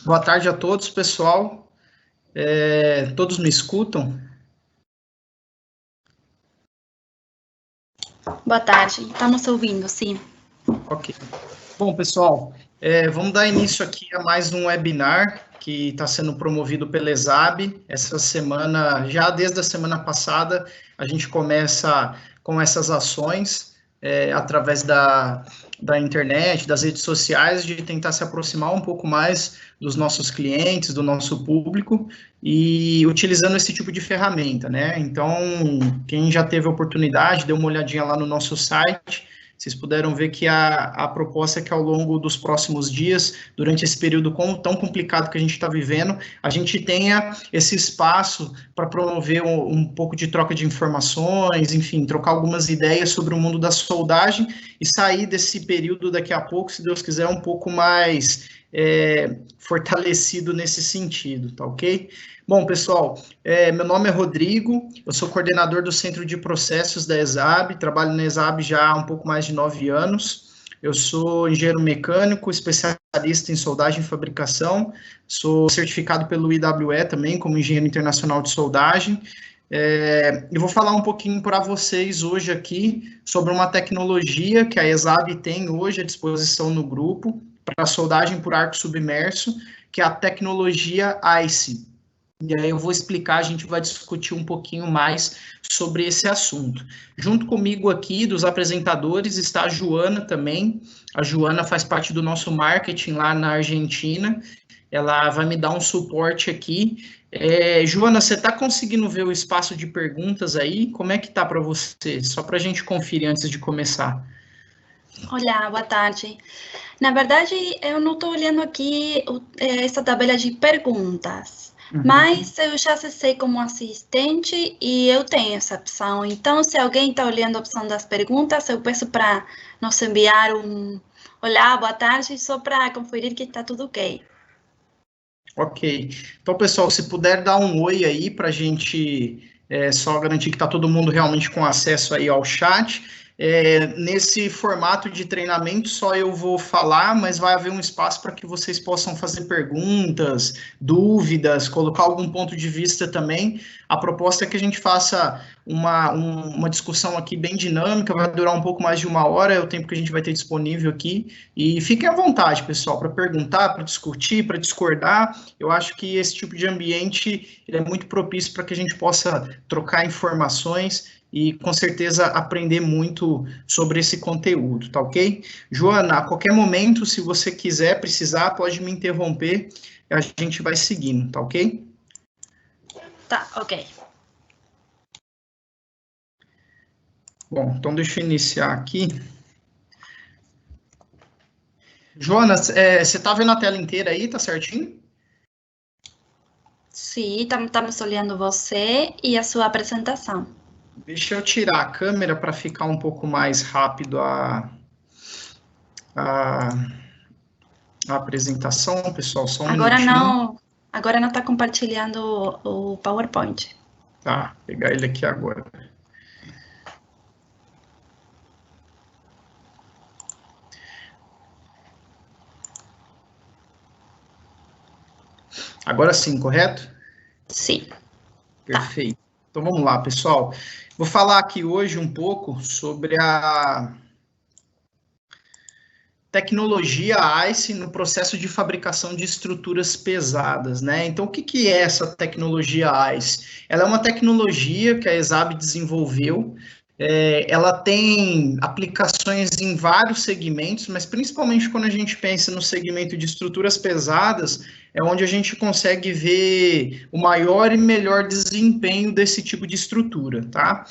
Boa tarde a todos, pessoal. Todos me escutam? Boa tarde, estamos ouvindo, sim. Ok. Bom, pessoal, vamos dar início aqui a mais um webinar que está sendo promovido pela ESAB. Essa semana, já desde a semana passada, a gente começa com essas ações através da internet, das redes sociais, de tentar se aproximar um pouco mais dos nossos clientes, do nosso público, e utilizando esse tipo de ferramenta, né? Então, quem já teve a oportunidade, dê uma olhadinha lá no nosso site. Vocês puderam ver que a proposta é que ao longo dos próximos dias, durante esse período tão complicado que a gente está vivendo, a gente tenha esse espaço para promover um pouco de troca de informações, enfim, trocar algumas ideias sobre o mundo da soldagem e sair desse período daqui a pouco, se Deus quiser, um pouco mais fortalecido nesse sentido, tá ok? Bom, pessoal, meu nome é Rodrigo, eu sou coordenador do Centro de Processos da ESAB, trabalho na ESAB já há um pouco mais de 9 anos. Eu sou engenheiro mecânico, especialista em soldagem e fabricação, sou certificado pelo IWE também como engenheiro internacional de soldagem. Eu vou falar um pouquinho para vocês hoje aqui sobre uma tecnologia que a ESAB tem hoje à disposição no grupo para soldagem por arco submerso, que é a tecnologia ICE. E aí eu vou explicar, a gente vai discutir um pouquinho mais sobre esse assunto. Junto comigo aqui, dos apresentadores, está a Joana também. A Joana faz parte do nosso marketing lá na Argentina. Ela vai me dar um suporte aqui. Joana, você está conseguindo ver o espaço de perguntas aí? Como é que tá para você? Só para a gente conferir antes de começar. Olá, boa tarde. Na verdade, eu não estou olhando aqui essa tabela de perguntas. Mas eu já acessei como assistente e eu tenho essa opção. Então, se alguém está olhando a opção das perguntas, eu peço para nos enviar um olá, boa tarde, só para conferir que está tudo ok. Ok. Então, pessoal, se puder dar um oi aí para a gente só garantir que está todo mundo realmente com acesso aí ao chat. Nesse formato de treinamento, só eu vou falar, mas vai haver um espaço para que vocês possam fazer perguntas, dúvidas, colocar algum ponto de vista também. A proposta é que a gente faça uma discussão aqui bem dinâmica, vai durar um pouco mais de 1 hora, é o tempo que a gente vai ter disponível aqui. E fiquem à vontade, pessoal, para perguntar, para discutir, para discordar. Eu acho que esse tipo de ambiente ele é muito propício para que a gente possa trocar informações e, com certeza, aprender muito sobre esse conteúdo, tá ok? Joana, a qualquer momento, se você quiser, precisar, pode me interromper, a gente vai seguindo, tá ok? Tá, ok. Bom, então deixa eu iniciar aqui. Jonas, você está vendo a tela inteira aí, tá certinho? Sim, estamos olhando você e a sua apresentação. Deixa eu tirar a câmera para ficar um pouco mais rápido a apresentação, pessoal, só um minutinho. Agora não está compartilhando o PowerPoint. Tá, vou pegar ele aqui agora. Agora sim, correto? Sim. Perfeito. Tá. Então vamos lá, pessoal. Vou falar aqui hoje um pouco sobre a tecnologia ICE no processo de fabricação de estruturas pesadas, né? Então, o que é essa tecnologia ICE? Ela é uma tecnologia que a ESAB desenvolveu. Ela tem aplicações em vários segmentos, mas principalmente quando a gente pensa no segmento de estruturas pesadas, é onde a gente consegue ver o maior e melhor desempenho desse tipo de estrutura, tá?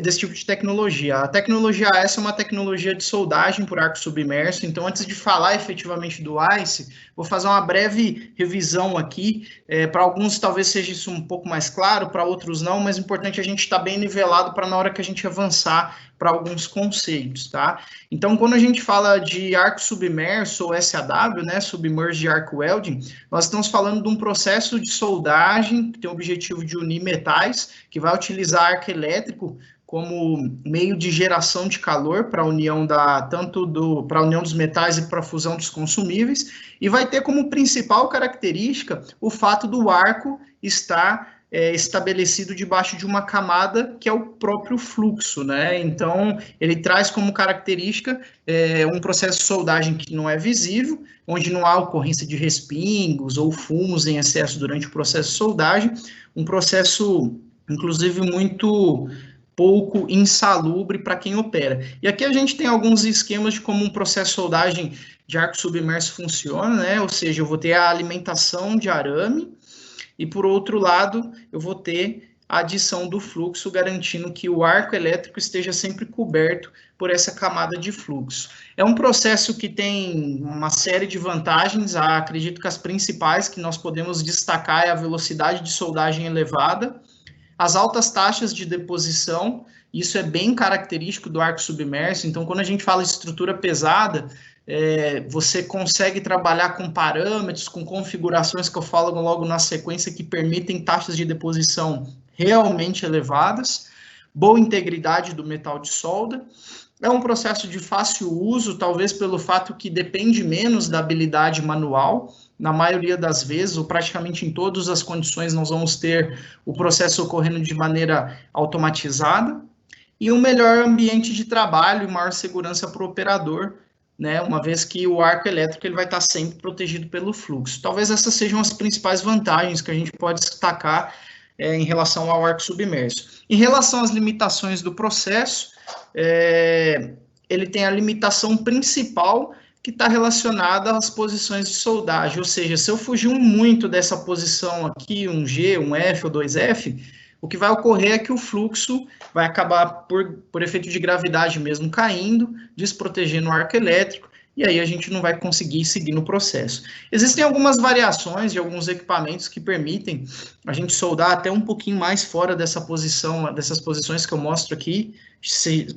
Desse tipo de tecnologia. A tecnologia essa é uma tecnologia de soldagem por arco submerso, então antes de falar efetivamente do ICE, vou fazer uma breve revisão aqui, para alguns talvez seja isso um pouco mais claro, para outros não, mas é importante a gente estar bem nivelado para na hora que a gente avançar para alguns conceitos, tá? Então, quando a gente fala de arco submerso ou SAW, né, Submerged Arc Welding, nós estamos falando de um processo de soldagem que tem o objetivo de unir metais, que vai utilizar arco elétrico como meio de geração de calor para a união para a união dos metais e para a fusão dos consumíveis, e vai ter como principal característica o fato do arco estar estabelecido debaixo de uma camada que é o próprio fluxo, né? Então, ele traz como característica um processo de soldagem que não é visível, onde não há ocorrência de respingos ou fumos em excesso durante o processo de soldagem, um processo, inclusive, muito pouco insalubre para quem opera. E aqui a gente tem alguns esquemas de como um processo de soldagem de arco submerso funciona, né? Ou seja, eu vou ter a alimentação de arame, e, por outro lado, eu vou ter a adição do fluxo, garantindo que o arco elétrico esteja sempre coberto por essa camada de fluxo. É um processo que tem uma série de vantagens, acredito que as principais que nós podemos destacar é a velocidade de soldagem elevada, as altas taxas de deposição, isso é bem característico do arco submerso, então quando a gente fala de estrutura pesada, você consegue trabalhar com parâmetros, com configurações que eu falo logo na sequência, que permitem taxas de deposição realmente elevadas, boa integridade do metal de solda. É um processo de fácil uso, talvez pelo fato que depende menos da habilidade manual. Na maioria das vezes, ou praticamente em todas as condições, nós vamos ter o processo ocorrendo de maneira automatizada. E um melhor ambiente de trabalho e maior segurança para o operador, né, uma vez que o arco elétrico ele vai estar sempre protegido pelo fluxo. Talvez essas sejam as principais vantagens que a gente pode destacar em relação ao arco submerso. Em relação às limitações do processo, ele tem a limitação principal que está relacionada às posições de soldagem, ou seja, se eu fugir muito dessa posição aqui, um G, um F ou 2F, o que vai ocorrer é que o fluxo vai acabar, por efeito de gravidade mesmo, caindo, desprotegendo o arco elétrico, e aí a gente não vai conseguir seguir no processo. Existem algumas variações de alguns equipamentos que permitem a gente soldar até um pouquinho mais fora dessas posições que eu mostro aqui,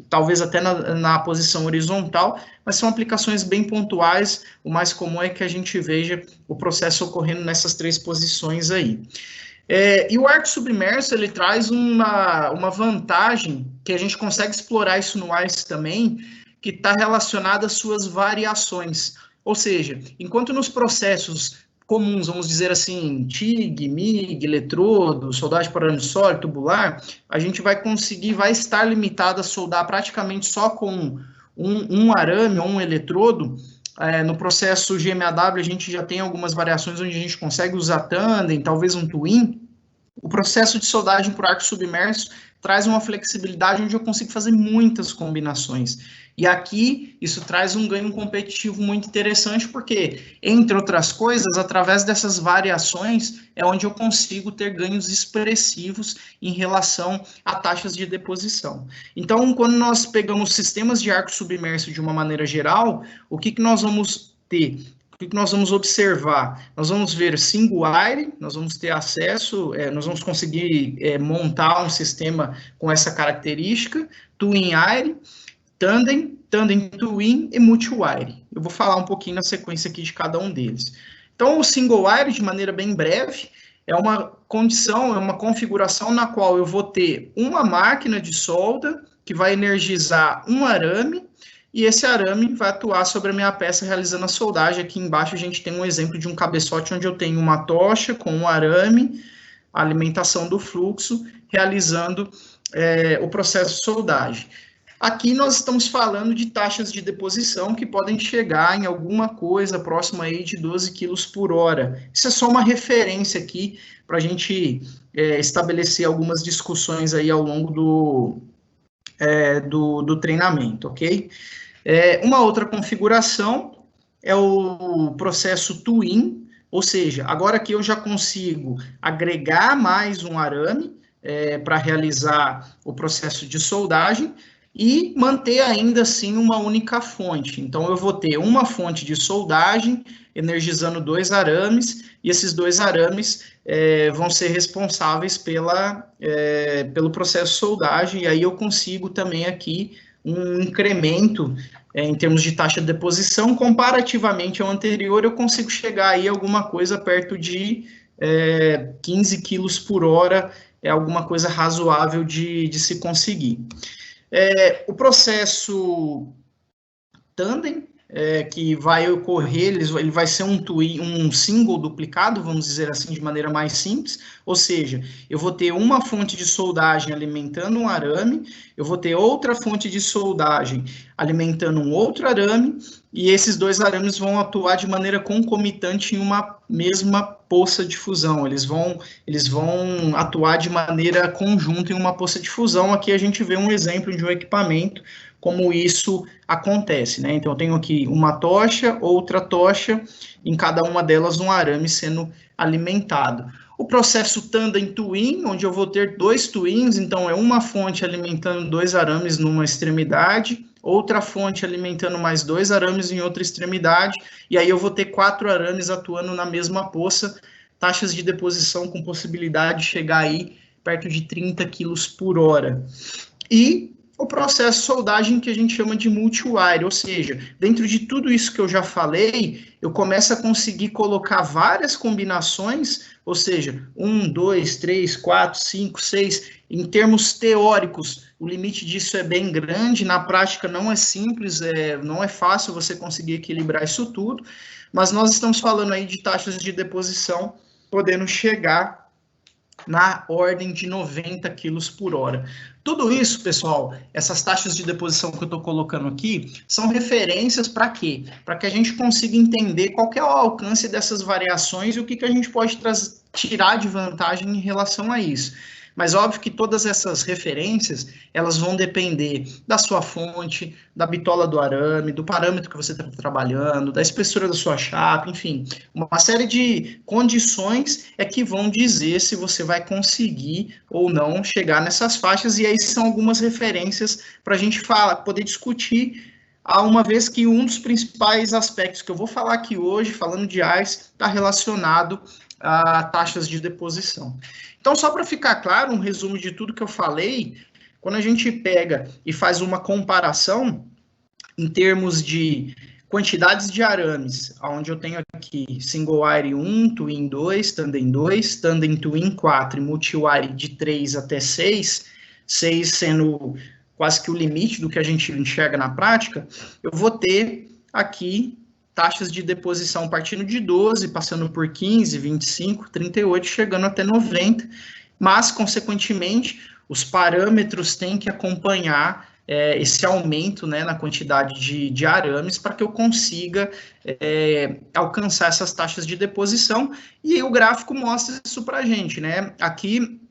talvez até na posição horizontal, mas são aplicações bem pontuais. O mais comum é que a gente veja o processo ocorrendo nessas 3 posições aí. E o arco submerso, ele traz uma vantagem, que a gente consegue explorar isso no ICE também, que está relacionada às suas variações. Ou seja, enquanto nos processos comuns, vamos dizer assim, TIG, MIG, eletrodo, soldagem por arame sólido, tubular, a gente vai estar limitado a soldar praticamente só com um arame ou um eletrodo. No processo GMAW, a gente já tem algumas variações onde a gente consegue usar tandem, talvez um twin. O processo de soldagem por arco submerso traz uma flexibilidade onde eu consigo fazer muitas combinações. E aqui, isso traz um ganho competitivo muito interessante, porque, entre outras coisas, através dessas variações, é onde eu consigo ter ganhos expressivos em relação a taxas de deposição. Então, quando nós pegamos sistemas de arco submerso de uma maneira geral, o que nós vamos ter? O que nós vamos observar? Nós vamos ver single wire, nós vamos ter acesso, nós vamos conseguir montar um sistema com essa característica, twin wire, tandem twin e multi-wire. Eu vou falar um pouquinho na sequência aqui de cada um deles. Então, o single wire, de maneira bem breve, é uma condição, é uma configuração na qual eu vou ter uma máquina de solda que vai energizar um arame, e esse arame vai atuar sobre a minha peça realizando a soldagem. Aqui embaixo a gente tem um exemplo de um cabeçote onde eu tenho uma tocha com um arame, a alimentação do fluxo, realizando o processo de soldagem. Aqui nós estamos falando de taxas de deposição que podem chegar em alguma coisa próxima aí de 12 quilos por hora. Isso é só uma referência aqui para a gente estabelecer algumas discussões aí ao longo do treinamento, ok? Uma outra configuração é o processo twin, ou seja, agora que eu já consigo agregar mais um arame para realizar o processo de soldagem e manter ainda assim uma única fonte. Então, eu vou ter uma fonte de soldagem energizando 2 arames, e esses 2 arames vão ser responsáveis pelo processo de soldagem, e aí eu consigo também aqui um incremento em termos de taxa de deposição. Comparativamente ao anterior, eu consigo chegar aí a alguma coisa perto de 15 quilos por hora é alguma coisa razoável de se conseguir. O processo tandem, que vai ocorrer, ele vai ser um single duplicado, vamos dizer assim, de maneira mais simples, ou seja, eu vou ter uma fonte de soldagem alimentando um arame, eu vou ter outra fonte de soldagem alimentando um outro arame, e esses dois arames vão atuar de maneira concomitante em uma mesma poça de fusão, eles vão atuar de maneira conjunta em uma poça de fusão. Aqui a gente vê um exemplo de um equipamento como isso acontece, né? Então, eu tenho aqui uma tocha, outra tocha, em cada uma delas um arame sendo alimentado. O processo tandem twin, onde eu vou ter dois twins, então é uma fonte alimentando dois arames numa extremidade, outra fonte alimentando mais dois arames em outra extremidade, e aí eu vou ter 4 arames atuando na mesma poça, taxas de deposição com possibilidade de chegar aí perto de 30 quilos por hora. E o processo de soldagem que a gente chama de multi-wire, ou seja, dentro de tudo isso que eu já falei, eu começo a conseguir colocar várias combinações, ou seja, 1, 2, 3, 4, 5, 6, em termos teóricos, o limite disso é bem grande, na prática não é simples, não é fácil você conseguir equilibrar isso tudo, mas nós estamos falando aí de taxas de deposição podendo chegar na ordem de 90 quilos por hora. Tudo isso, pessoal, essas taxas de deposição que eu estou colocando aqui, são referências para quê? Para que a gente consiga entender qual que é o alcance dessas variações e o que a gente pode tirar de vantagem em relação a isso. Mas óbvio que todas essas referências, elas vão depender da sua fonte, da bitola do arame, do parâmetro que você está trabalhando, da espessura da sua chapa, enfim, uma série de condições é que vão dizer se você vai conseguir ou não chegar nessas faixas, e aí são algumas referências para a gente poder discutir, uma vez que um dos principais aspectos que eu vou falar aqui hoje, falando de AIS, está relacionado a taxas de deposição. Então, só para ficar claro, um resumo de tudo que eu falei, quando a gente pega e faz uma comparação em termos de quantidades de arames, onde eu tenho aqui single wire 1, twin 2, tandem twin 4 e multi-wire de 3 até 6, 6 sendo quase que o limite do que a gente enxerga na prática, eu vou ter aqui taxas de deposição partindo de 12, passando por 15, 25, 38, chegando até 90, mas, consequentemente, os parâmetros têm que acompanhar esse aumento, né, na quantidade de arames para que eu consiga alcançar essas taxas de deposição, e o gráfico mostra isso para a gente, né? Aqui,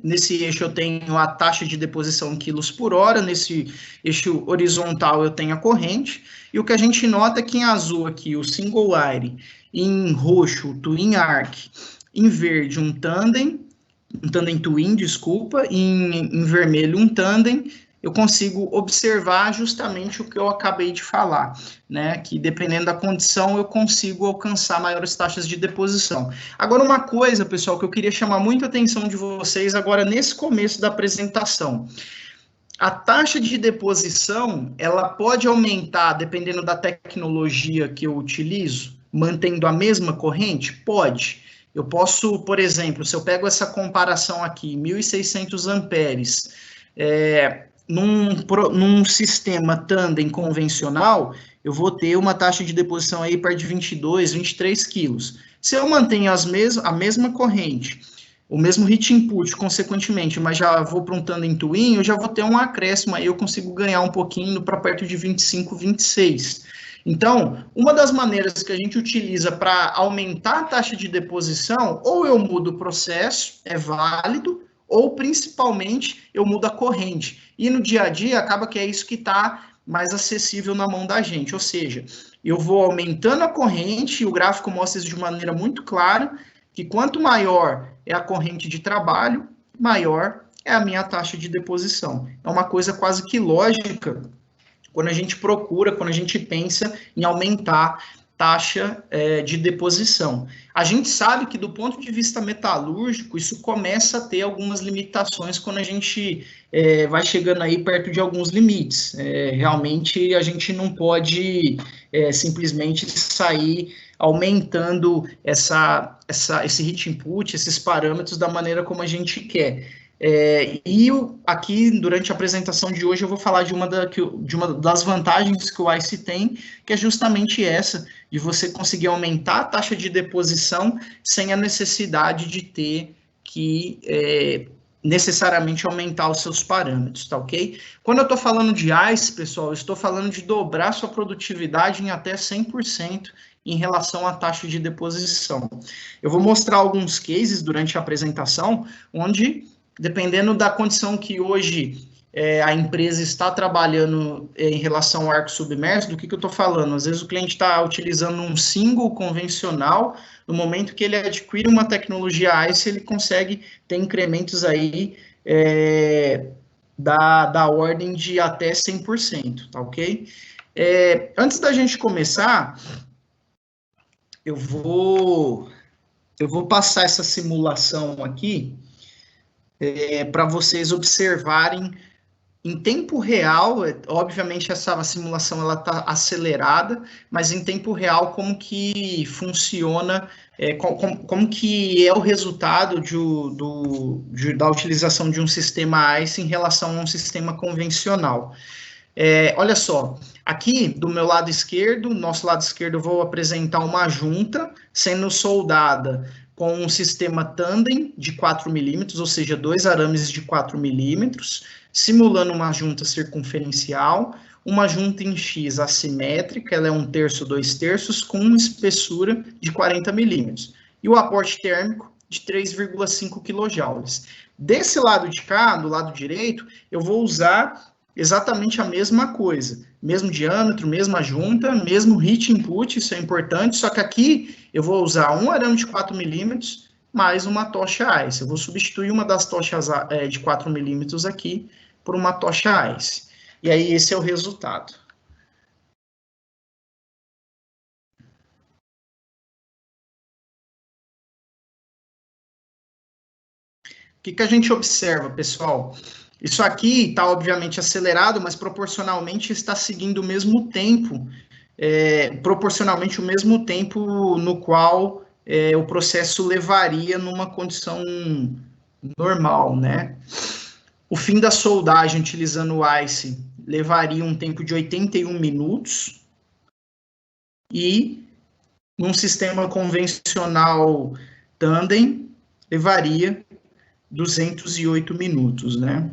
nesse eixo eu tenho a taxa de deposição em quilos por hora, nesse eixo horizontal eu tenho a corrente, e o que a gente nota é que em azul aqui o single wire, em roxo o twin arc, em verde um tandem twin, desculpa, em vermelho um tandem, eu consigo observar justamente o que eu acabei de falar, né, que dependendo da condição eu consigo alcançar maiores taxas de deposição. Agora, uma coisa, pessoal, que eu queria chamar muita atenção de vocês agora nesse começo da apresentação. A taxa de deposição, ela pode aumentar dependendo da tecnologia que eu utilizo, mantendo a mesma corrente? Pode. Eu posso, por exemplo, se eu pego essa comparação aqui, 1.600 amperes, num sistema tandem convencional, eu vou ter uma taxa de deposição aí perto de 22, 23 quilos. Se eu mantenho a mesma corrente, o mesmo hit input, consequentemente, mas já vou para um tandem twin, eu já vou ter um acréscimo aí, eu consigo ganhar um pouquinho para perto de 25, 26. Então, uma das maneiras que a gente utiliza para aumentar a taxa de deposição, ou eu mudo o processo, é válido, ou principalmente eu mudo a corrente. E no dia a dia acaba que é isso que está mais acessível na mão da gente, ou seja, eu vou aumentando a corrente, e o gráfico mostra isso de maneira muito clara, que quanto maior é a corrente de trabalho, maior é a minha taxa de deposição. É uma coisa quase que lógica quando a gente procura, quando a gente pensa em aumentar taxa de deposição. A gente sabe que do ponto de vista metalúrgico, isso começa a ter algumas limitações quando a gente vai chegando aí perto de alguns limites. Realmente a gente não pode simplesmente sair aumentando esse hit input, esses parâmetros da maneira como a gente quer. Aqui, durante a apresentação de hoje, eu vou falar de uma das vantagens que o ICE tem, que é justamente essa, de você conseguir aumentar a taxa de deposição sem a necessidade de ter que necessariamente aumentar os seus parâmetros, tá ok? Quando eu estou falando de ICE, pessoal, eu estou falando de dobrar sua produtividade em até 100% em relação à taxa de deposição. Eu vou mostrar alguns cases durante a apresentação, onde, dependendo da condição que hoje a empresa está trabalhando em relação ao arco submerso, do que eu estou falando? Às vezes o cliente está utilizando um single convencional, no momento que ele adquire uma tecnologia ICE, ele consegue ter incrementos aí da ordem de até 100%, tá ok? Antes da gente começar, eu vou passar essa simulação aqui para vocês observarem em tempo real. Obviamente essa simulação ela está acelerada, mas em tempo real como que funciona, como que é o resultado da utilização de um sistema ICE em relação a um sistema convencional. Olha só, aqui do meu lado esquerdo, nosso lado esquerdo, eu vou apresentar uma junta sendo soldada com um sistema tandem de 4 milímetros, ou seja, 2 arames de 4 milímetros, simulando uma junta circunferencial, uma junta em X assimétrica, ela é 1/3, 2/3, com uma espessura de 40 milímetros, e o aporte térmico de 3,5 kJ. Desse lado de cá, do lado direito, eu vou usar exatamente a mesma coisa, mesmo diâmetro, mesma junta, mesmo hit input, isso é importante, só que aqui eu vou usar um arame de 4 milímetros mais uma tocha ICE. Eu vou substituir uma das tochas de 4 milímetros aqui por uma tocha ICE. E aí esse é o resultado. O que a gente observa, pessoal? Isso aqui está, obviamente, acelerado, mas proporcionalmente está seguindo o mesmo tempo, proporcionalmente o mesmo tempo no qual o processo levaria numa condição normal, né? O fim da soldagem utilizando o ICE levaria um tempo de 81 minutos e num sistema convencional tandem levaria 208 minutos, né?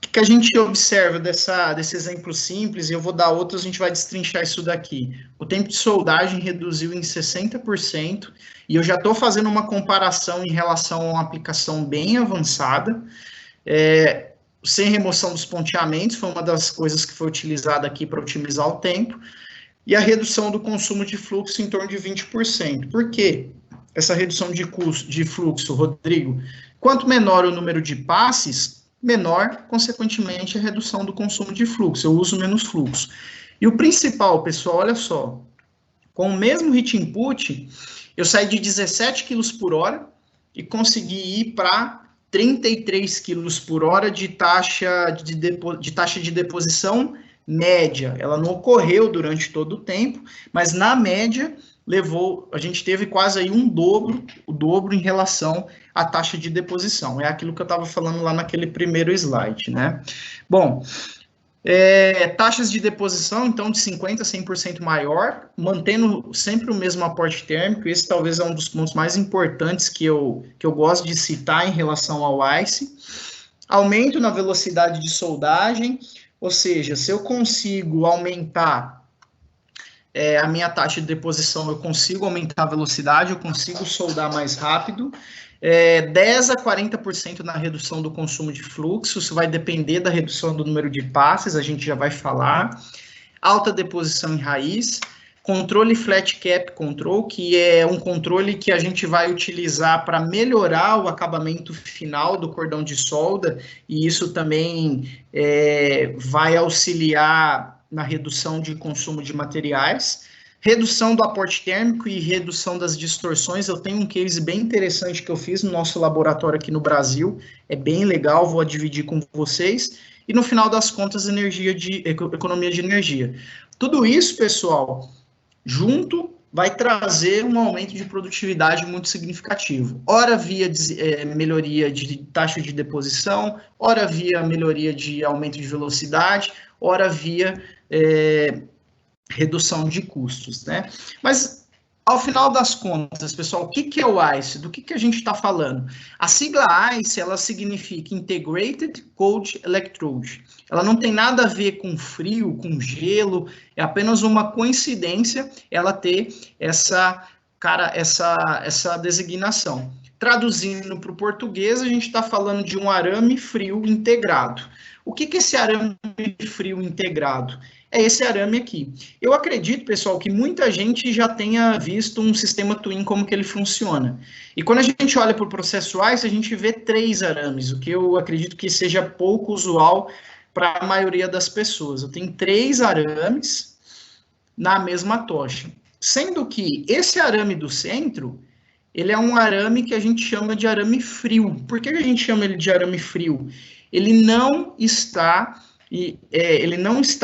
O que a gente observa desse exemplo simples, e eu vou dar outros, a gente vai destrinchar isso daqui. O tempo de soldagem reduziu em 60%, e eu já estou fazendo uma comparação em relação a uma aplicação bem avançada, sem remoção dos ponteamentos, foi uma das coisas que foi utilizada aqui para otimizar o tempo, e a redução do consumo de fluxo em torno de 20%. Por quê? Essa redução de fluxo, Rodrigo? Quanto menor o número de passes, menor, consequentemente, a redução do consumo de fluxo, eu uso menos fluxo. E o principal, pessoal, olha só, com o mesmo hit input, eu saí de 17 kg por hora e consegui ir para 33 kg por hora de taxa de deposição média. Ela não ocorreu durante todo o tempo, mas na média a gente teve quase aí o dobro em relação à taxa de deposição. É aquilo que eu estava falando lá naquele primeiro slide, né? Bom, taxas de deposição, então, de 50% a 100% maior, mantendo sempre o mesmo aporte térmico. Esse talvez é um dos pontos mais importantes que eu gosto de citar em relação ao ICE. Aumento na velocidade de soldagem, ou seja, se eu consigo aumentar a minha taxa de deposição, eu consigo aumentar a velocidade, eu consigo soldar mais rápido. 10 a 40% na redução do consumo de fluxo, isso vai depender da redução do número de passes, a gente já vai falar. Alta deposição em raiz. Controle Flat Cap Control, que é um controle que a gente vai utilizar para melhorar o acabamento final do cordão de solda, e isso também vai auxiliar na redução de consumo de materiais. Redução do aporte térmico e redução das distorções. Eu tenho um case bem interessante que eu fiz no nosso laboratório aqui no Brasil. É bem legal, vou dividir com vocês. E no final das contas, economia de energia. Tudo isso, pessoal, junto vai trazer um aumento de produtividade muito significativo. Ora via melhoria de taxa de deposição, ora via melhoria de aumento de velocidade, ora via redução de custos, né? Mas, ao final das contas, pessoal, o que é o ICE? Do que a gente está falando? A sigla ICE, ela significa Integrated Cold Electrode. Ela não tem nada a ver com frio, com gelo, é apenas uma coincidência ela ter essa designação. Traduzindo para o português, a gente está falando de um arame frio integrado. O que é esse arame frio integrado? É esse arame aqui. Eu acredito, pessoal, que muita gente já tenha visto um sistema Twin, como que ele funciona. E quando a gente olha para o processo ICE, a gente vê 3 arames, o que eu acredito que seja pouco usual para a maioria das pessoas. Eu tenho 3 arames na mesma tocha. Sendo que esse arame do centro, ele é um arame que a gente chama de arame frio. Por que a gente chama ele de arame frio? Ele não está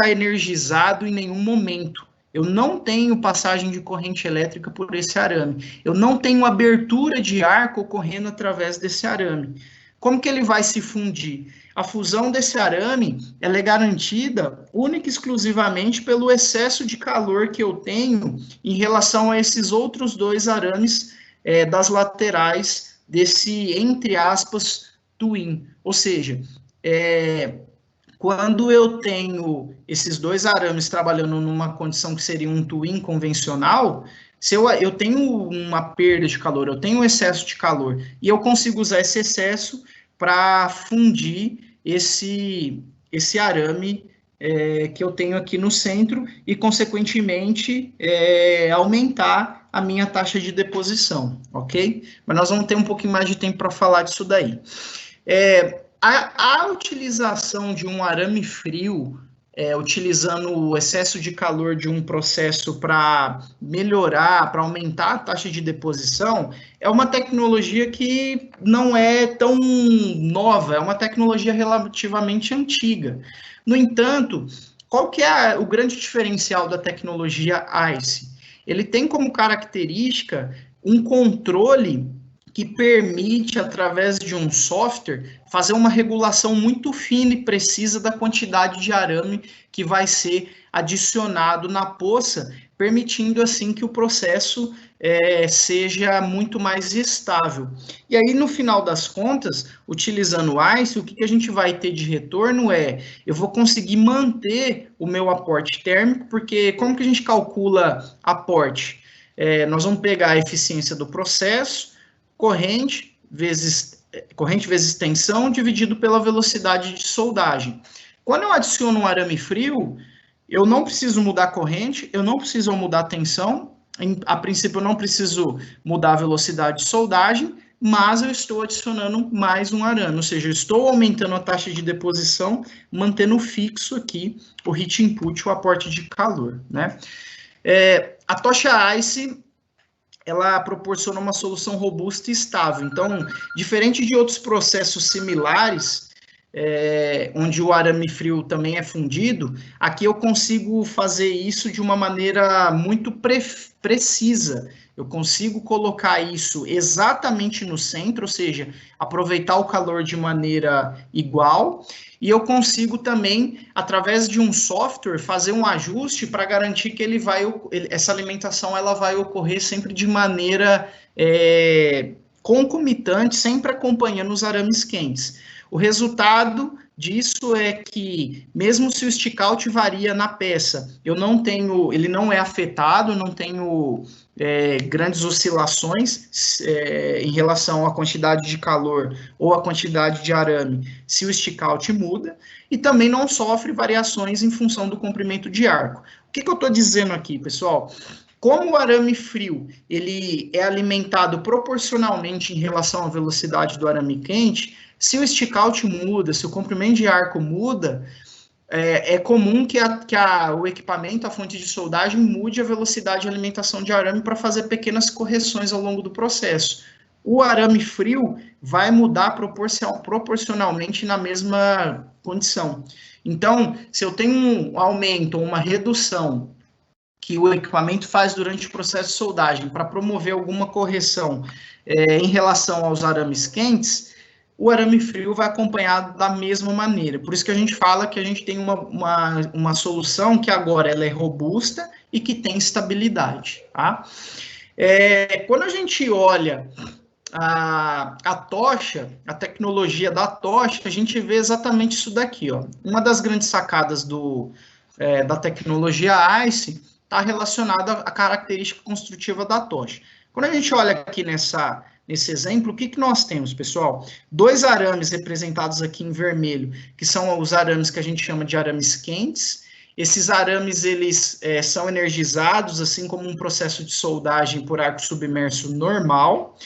energizado em nenhum momento. Eu não tenho passagem de corrente elétrica por esse arame. Eu não tenho abertura de arco ocorrendo através desse arame. Como que ele vai se fundir? A fusão desse arame ela é garantida única e exclusivamente pelo excesso de calor que eu tenho em relação a esses outros 2 arames das laterais desse, entre aspas, twin. Ou seja, quando eu tenho esses 2 arames trabalhando numa condição que seria um twin convencional, se eu tenho uma perda de calor, eu tenho um excesso de calor, e eu consigo usar esse excesso para fundir esse arame que eu tenho aqui no centro e, consequentemente, aumentar a minha taxa de deposição, ok? Mas nós vamos ter um pouquinho mais de tempo para falar disso daí. A utilização de um arame frio, utilizando o excesso de calor de um processo para melhorar, para aumentar a taxa de deposição, é uma tecnologia que não é tão nova, é uma tecnologia relativamente antiga. No entanto, qual que é o grande diferencial da tecnologia ICE? Ele tem como característica um controle que permite, através de um software, fazer uma regulação muito fina e precisa da quantidade de arame que vai ser adicionado na poça, permitindo, assim, que o processo seja muito mais estável. E aí, no final das contas, utilizando o ICE, o que a gente vai ter de retorno eu vou conseguir manter o meu aporte térmico, porque como que a gente calcula aporte? Nós vamos pegar a eficiência do processo, corrente vezes tensão, dividido pela velocidade de soldagem. Quando eu adiciono um arame frio, eu não preciso mudar a corrente, eu não preciso mudar a tensão, a princípio eu não preciso mudar a velocidade de soldagem, mas eu estou adicionando mais um arame, ou seja, eu estou aumentando a taxa de deposição, mantendo fixo aqui o heat input, o aporte de calor, né? A tocha ICE, ela proporciona uma solução robusta e estável. Então, diferente de outros processos similares, onde o arame frio também é fundido, aqui eu consigo fazer isso de uma maneira muito precisa. Eu consigo colocar isso exatamente no centro, ou seja, aproveitar o calor de maneira igual, e eu consigo também, através de um software, fazer um ajuste para garantir que essa alimentação ela vai ocorrer sempre de maneira concomitante, sempre acompanhando os arames quentes. O resultado disso é que, mesmo se o stick-out varia na peça, ele não é afetado, não tenho grandes oscilações em relação à quantidade de calor ou à quantidade de arame, se o stick-out muda, e também não sofre variações em função do comprimento de arco. O que eu estou dizendo aqui, pessoal? Como o arame frio ele é alimentado proporcionalmente em relação à velocidade do arame quente, se o stick-out muda, se o comprimento de arco muda, é comum que o equipamento, a fonte de soldagem, mude a velocidade de alimentação de arame para fazer pequenas correções ao longo do processo. O arame frio vai mudar proporcionalmente na mesma condição. Então, se eu tenho um aumento ou uma redução que o equipamento faz durante o processo de soldagem para promover alguma correção em relação aos arames quentes, o arame frio vai acompanhado da mesma maneira. Por isso que a gente fala que a gente tem uma solução que agora ela é robusta e que tem estabilidade. Tá? Quando a gente olha a tocha, a tecnologia da tocha, a gente vê exatamente isso daqui. Ó. Uma das grandes sacadas da tecnologia ICE está relacionada à característica construtiva da tocha. Quando a gente olha aqui nesse exemplo, o que nós temos, pessoal? 2 arames representados aqui em vermelho, que são os arames que a gente chama de arames quentes. Esses arames, eles são energizados, assim como um processo de soldagem por arco submerso normal.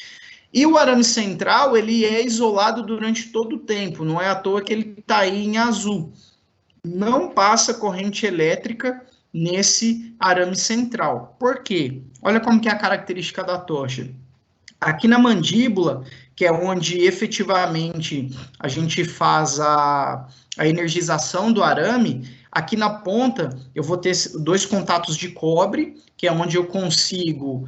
E o arame central, ele é isolado durante todo o tempo, não é à toa que ele está aí em azul. Não passa corrente elétrica nesse arame central. Por quê? Olha como que é a característica da tocha. Aqui na mandíbula, que é onde efetivamente a gente faz a energização do arame, aqui na ponta eu vou ter 2 contatos de cobre, que é onde eu consigo,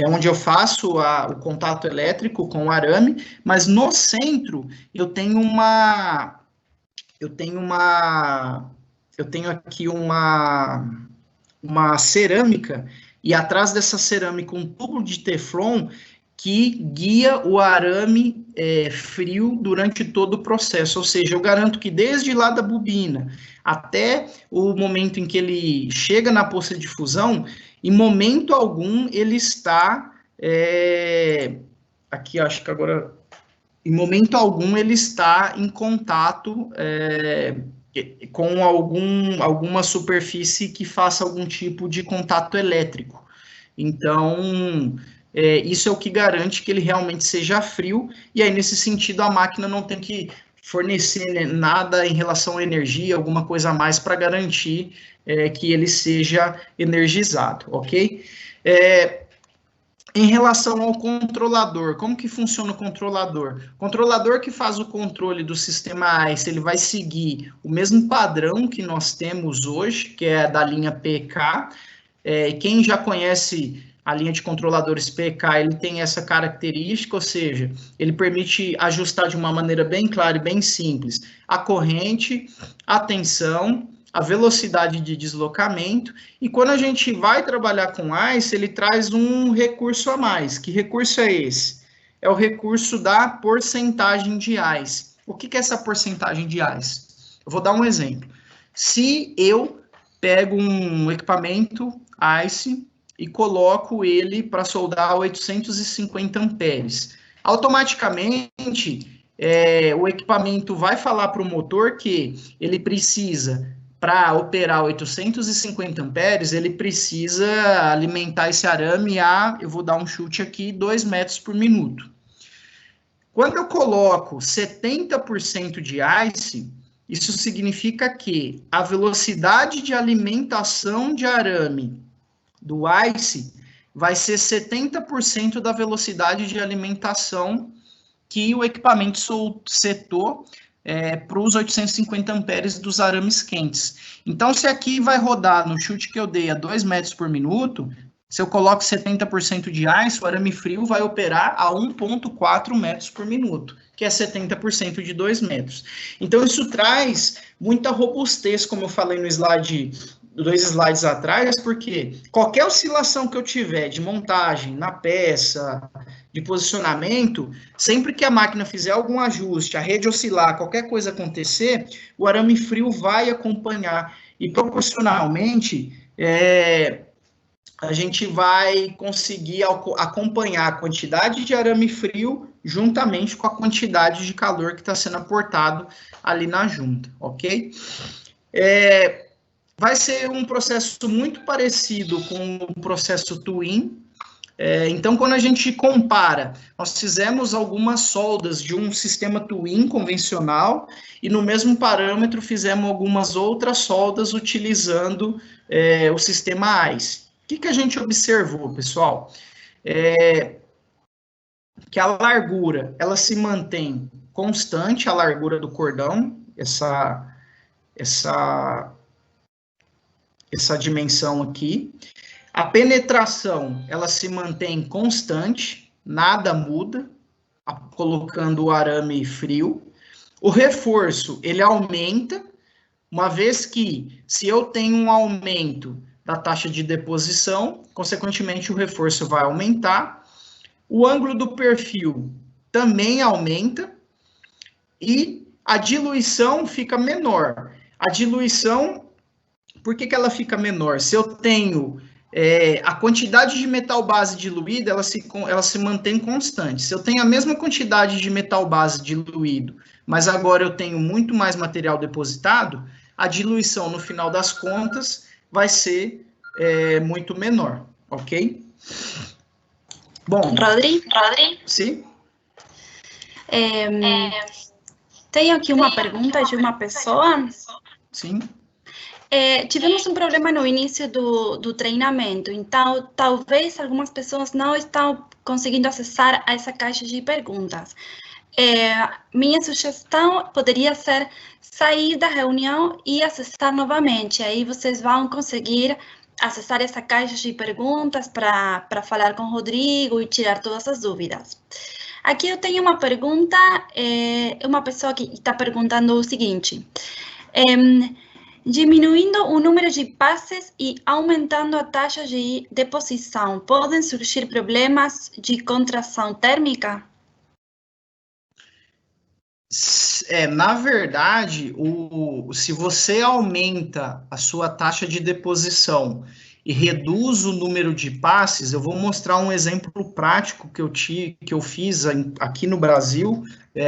onde eu faço o contato elétrico com o arame, mas no centro eu tenho aqui uma cerâmica, e atrás dessa cerâmica um tubo de teflon que guia o arame frio durante todo o processo, ou seja, eu garanto que desde lá da bobina até o momento em que ele chega na poça de fusão, em momento algum ele está, aqui acho que agora, em momento algum ele está em contato com alguma superfície que faça algum tipo de contato elétrico. Então, isso é o que garante que ele realmente seja frio, e aí, nesse sentido, a máquina não tem que fornecer nada em relação à energia, alguma coisa a mais para garantir que ele seja energizado, ok? Em relação ao controlador, como que funciona o controlador? O controlador que faz o controle do sistema ICE, ele vai seguir o mesmo padrão que nós temos hoje, que é da linha PK. Quem já conhece a linha de controladores PK, ele tem essa característica, ou seja, ele permite ajustar de uma maneira bem clara e bem simples a corrente, a tensão, a velocidade de deslocamento, e quando a gente vai trabalhar com ICE, ele traz um recurso a mais. Que recurso é esse? É o recurso da porcentagem de ICE. O que é essa porcentagem de ICE? Eu vou dar um exemplo. Se eu pego um equipamento ICE e coloco ele para soldar a 850 amperes, automaticamente o equipamento vai falar para o motor que ele precisa, para operar 850 amperes, ele precisa alimentar esse arame eu vou dar um chute aqui, 2 metros por minuto. Quando eu coloco 70% de ICE, isso significa que a velocidade de alimentação de arame do ICE vai ser 70% da velocidade de alimentação que o equipamento setou para os 850 amperes dos arames quentes. Então, se aqui vai rodar no chute que eu dei a 2 metros por minuto, se eu coloco 70% de ICE, o arame frio vai operar a 1,4 metros por minuto, que é 70% de 2 metros. Então, isso traz muita robustez, como eu falei no slide, 2 slides atrás, porque qualquer oscilação que eu tiver de montagem na peça, de posicionamento, sempre que a máquina fizer algum ajuste, a rede oscilar, qualquer coisa acontecer, o arame frio vai acompanhar, e proporcionalmente a gente vai conseguir acompanhar a quantidade de arame frio juntamente com a quantidade de calor que está sendo aportado ali na junta, ok? Vai ser um processo muito parecido com o processo Twin. Então, quando a gente compara, nós fizemos algumas soldas de um sistema twin convencional e no mesmo parâmetro fizemos algumas outras soldas utilizando o sistema ICE. O que a gente observou, pessoal? Que a largura, ela se mantém constante, a largura do cordão, essa dimensão aqui. A penetração, ela se mantém constante, nada muda, colocando o arame frio. O reforço, ele aumenta, uma vez que, se eu tenho um aumento da taxa de deposição, consequentemente o reforço vai aumentar. O ângulo do perfil também aumenta e a diluição fica menor. A diluição, por que ela fica menor? Se eu tenho a quantidade de metal base diluída, ela se mantém constante. Se eu tenho a mesma quantidade de metal base diluído, mas agora eu tenho muito mais material depositado, a diluição, no final das contas, vai ser muito menor, ok? Bom, Rodri? Sim? Tenho aqui uma pergunta de uma pessoa. Sim. Tivemos um problema no início do treinamento, então talvez algumas pessoas não estão conseguindo acessar a essa caixa de perguntas. Minha sugestão poderia ser sair da reunião e acessar novamente, aí vocês vão conseguir acessar essa caixa de perguntas para falar com o Rodrigo e tirar todas as dúvidas. Aqui eu tenho uma pergunta, uma pessoa que está perguntando o seguinte: diminuindo o número de passes e aumentando a taxa de deposição, podem surgir problemas de contração térmica? Na verdade, se você aumenta a sua taxa de deposição e reduz o número de passes, eu vou mostrar um exemplo prático que eu fiz aqui no Brasil.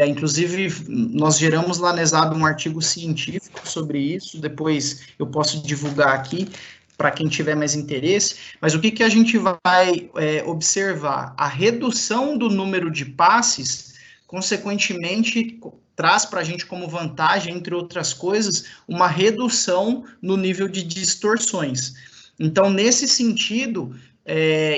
Inclusive, nós geramos lá na ESAB um artigo científico sobre isso, depois eu posso divulgar aqui para quem tiver mais interesse. Mas o que a gente vai observar? A redução do número de passes, consequentemente, traz para a gente como vantagem, entre outras coisas, uma redução no nível de distorções. Então, nesse sentido,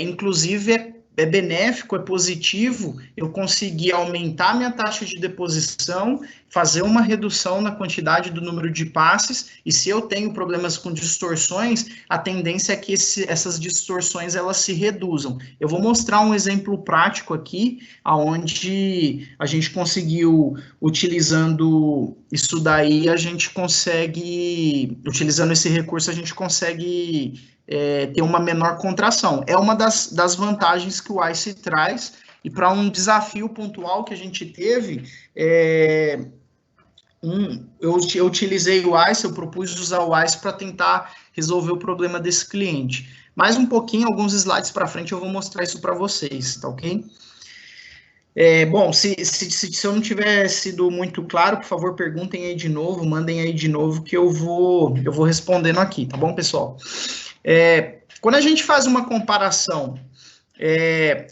inclusive, é benéfico, é positivo eu conseguir aumentar minha taxa de deposição, fazer uma redução na quantidade do número de passes, e se eu tenho problemas com distorções, a tendência é que essas distorções elas se reduzam. Eu vou mostrar um exemplo prático aqui, onde a gente conseguiu, utilizando isso daí, a gente consegue, utilizando esse recurso, a gente consegue ter uma menor contração. É uma das vantagens que o ICE traz, e para um desafio pontual que a gente teve, eu utilizei o ICE, eu propus usar o ICE para tentar resolver o problema desse cliente. Mais um pouquinho, alguns slides para frente, eu vou mostrar isso para vocês, tá ok? Bom, se eu não tiver sido muito claro, por favor, perguntem aí de novo, mandem aí de novo, que eu vou respondendo aqui, tá bom, pessoal? Quando a gente faz uma comparação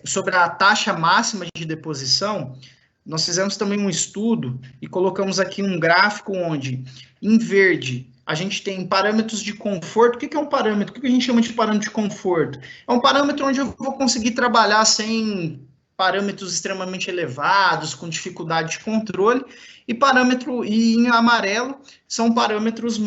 sobre a taxa máxima de deposição, nós fizemos também um estudo e colocamos aqui um gráfico onde, em verde, a gente tem parâmetros de conforto. O que é um parâmetro? O que a gente chama de parâmetro de conforto? É um parâmetro onde eu vou conseguir trabalhar sem parâmetros extremamente elevados, com dificuldade de controle, e em amarelo são parâmetros